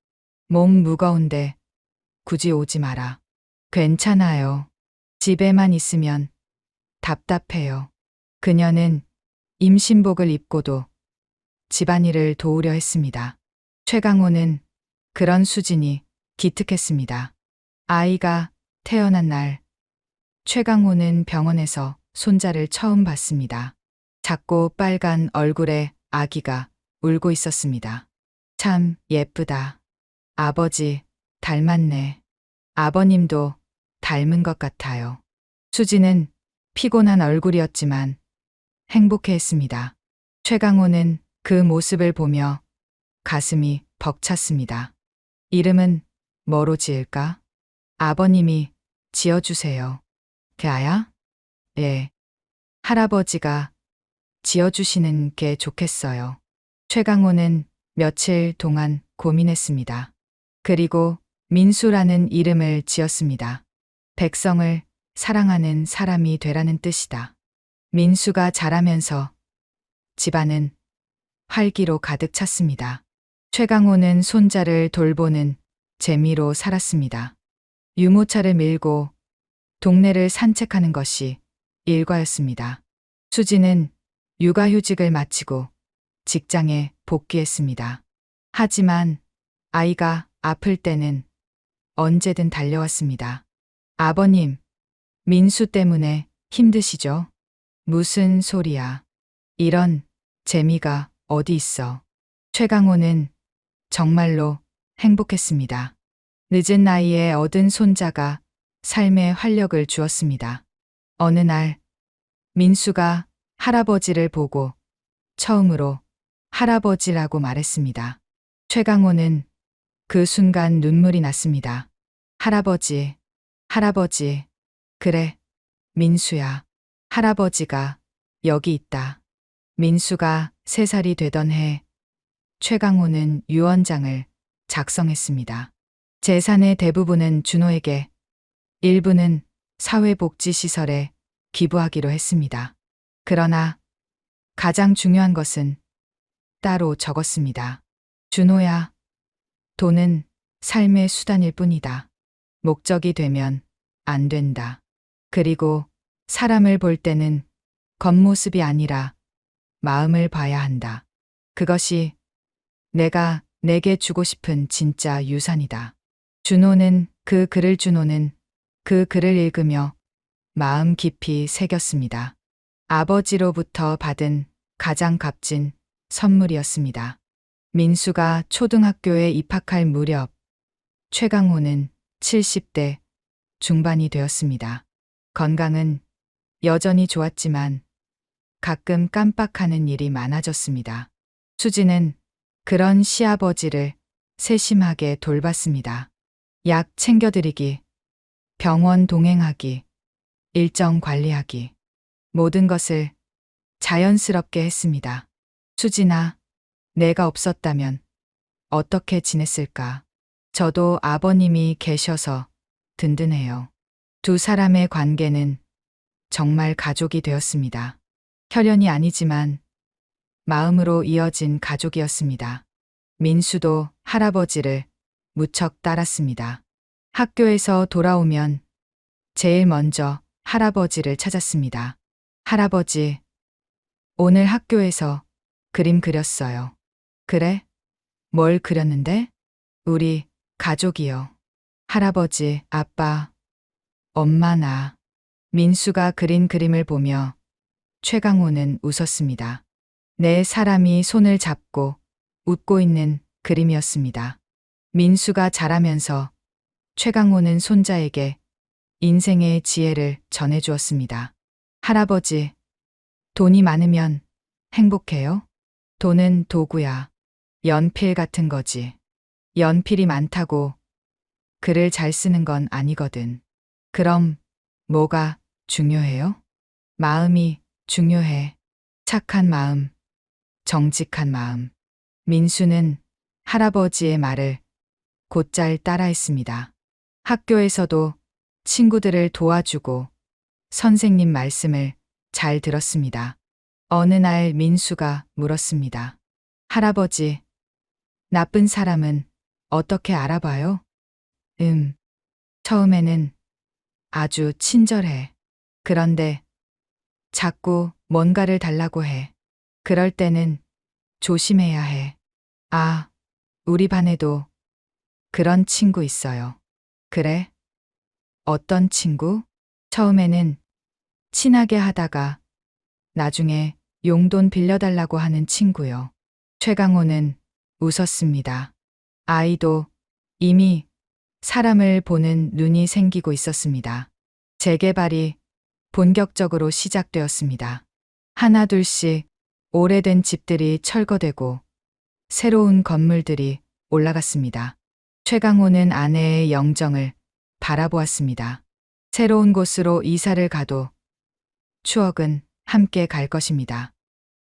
몸 무거운데 굳이 오지 마라. 괜찮아요. 집에만 있으면 답답해요. 그녀는 임신복을 입고도 집안일을 도우려 했습니다. 최강호는 그런 수진이 기특했습니다. 아이가 태어난 날 최강호는 병원에서 손자를 처음 봤습니다. 작고 빨간 얼굴에 아기가 울고 있었습니다. 참 예쁘다. 아버지 닮았네. 아버님도 닮은 것 같아요. 수지는 피곤한 얼굴이었지만 행복해했습니다. 최강호는 그 모습을 보며 가슴이 벅찼습니다. 이름은 뭐로 지을까? 아버님이 지어주세요. 걔아야? 예. 할아버지가 지어주시는 게 좋겠어요. 최강호는 며칠 동안 고민했습니다. 그리고 민수라는 이름을 지었습니다. 백성을 사랑하는 사람이 되라는 뜻이다. 민수가 자라면서 집안은 활기로 가득 찼습니다. 최강호는 손자를 돌보는 재미로 살았습니다. 유모차를 밀고 동네를 산책하는 것이 일과였습니다. 수지는 육아휴직을 마치고 직장에 복귀했습니다. 하지만 아이가 아플 때는 언제든 달려왔습니다. 아버님, 민수 때문에 힘드시죠? 무슨 소리야. 이런 재미가 어디 있어. 최강호는 정말로 행복했습니다. 늦은 나이에 얻은 손자가 삶에 활력을 주었습니다. 어느 날 민수가 할아버지를 보고 처음으로 할아버지라고 말했습니다. 최강호는 그 순간 눈물이 났습니다. 할아버지, 할아버지. 그래, 민수야. 할아버지가 여기 있다. 민수가 3살이 되던 해 최강호는 유언장을 작성했습니다. 재산의 대부분은 준호에게, 일부는 사회복지시설에 기부하기로 했습니다. 그러나 가장 중요한 것은 따로 적었습니다. 준호야, 돈은 삶의 수단일 뿐이다. 목적이 되면 안 된다. 그리고 사람을 볼 때는 겉모습이 아니라 마음을 봐야 한다. 그것이 내가 내게 주고 싶은 진짜 유산이다. 준호는 그 글을 읽으며 마음 깊이 새겼습니다. 아버지로부터 받은 가장 값진 선물이었습니다. 민수가 초등학교에 입학할 무렵 최강호는 70대 중반이 되었습니다. 건강은 여전히 좋았지만 가끔 깜빡하는 일이 많아졌습니다. 수지는 그런 시아버지를 세심하게 돌봤습니다. 약 챙겨드리기, 병원 동행하기, 일정 관리하기, 모든 것을 자연스럽게 했습니다. 수진아, 내가 없었다면 어떻게 지냈을까? 저도 아버님이 계셔서 든든해요. 두 사람의 관계는 정말 가족이 되었습니다. 혈연이 아니지만 마음으로 이어진 가족이었습니다. 민수도 할아버지를 무척 따랐습니다. 학교에서 돌아오면 제일 먼저 할아버지를 찾았습니다. 할아버지, 오늘 학교에서 그림 그렸어요. 그래? 뭘 그렸는데? 우리 가족이요. 할아버지, 아빠, 엄마, 나. 민수가 그린 그림을 보며 최강호는 웃었습니다. 네 사람이 손을 잡고 웃고 있는 그림이었습니다. 민수가 자라면서 최강호는 손자에게 인생의 지혜를 전해주었습니다. 할아버지, 돈이 많으면 행복해요? 돈은 도구야. 연필 같은 거지. 연필이 많다고 글을 잘 쓰는 건 아니거든. 그럼 뭐가 중요해요? 마음이 중요해. 착한 마음, 정직한 마음. 민수는 할아버지의 말을 곧잘 따라했습니다. 학교에서도 친구들을 도와주고 선생님 말씀을 잘 들었습니다. 어느 날 민수가 물었습니다. 할아버지, 나쁜 사람은 어떻게 알아봐요? 처음에는 아주 친절해. 그런데 자꾸 뭔가를 달라고 해. 그럴 때는 조심해야 해. 아, 우리 반에도 그런 친구 있어요. 그래? 어떤 친구? 처음에는 친하게 하다가 나중에 용돈 빌려달라고 하는 친구요. 최강호는 웃었습니다. 아이도 이미 사람을 보는 눈이 생기고 있었습니다. 재개발이 본격적으로 시작되었습니다. 하나둘씩 오래된 집들이 철거되고 새로운 건물들이 올라갔습니다. 최강호는 아내의 영정을 바라보았습니다. 새로운 곳으로 이사를 가도 추억은 함께 갈 것입니다.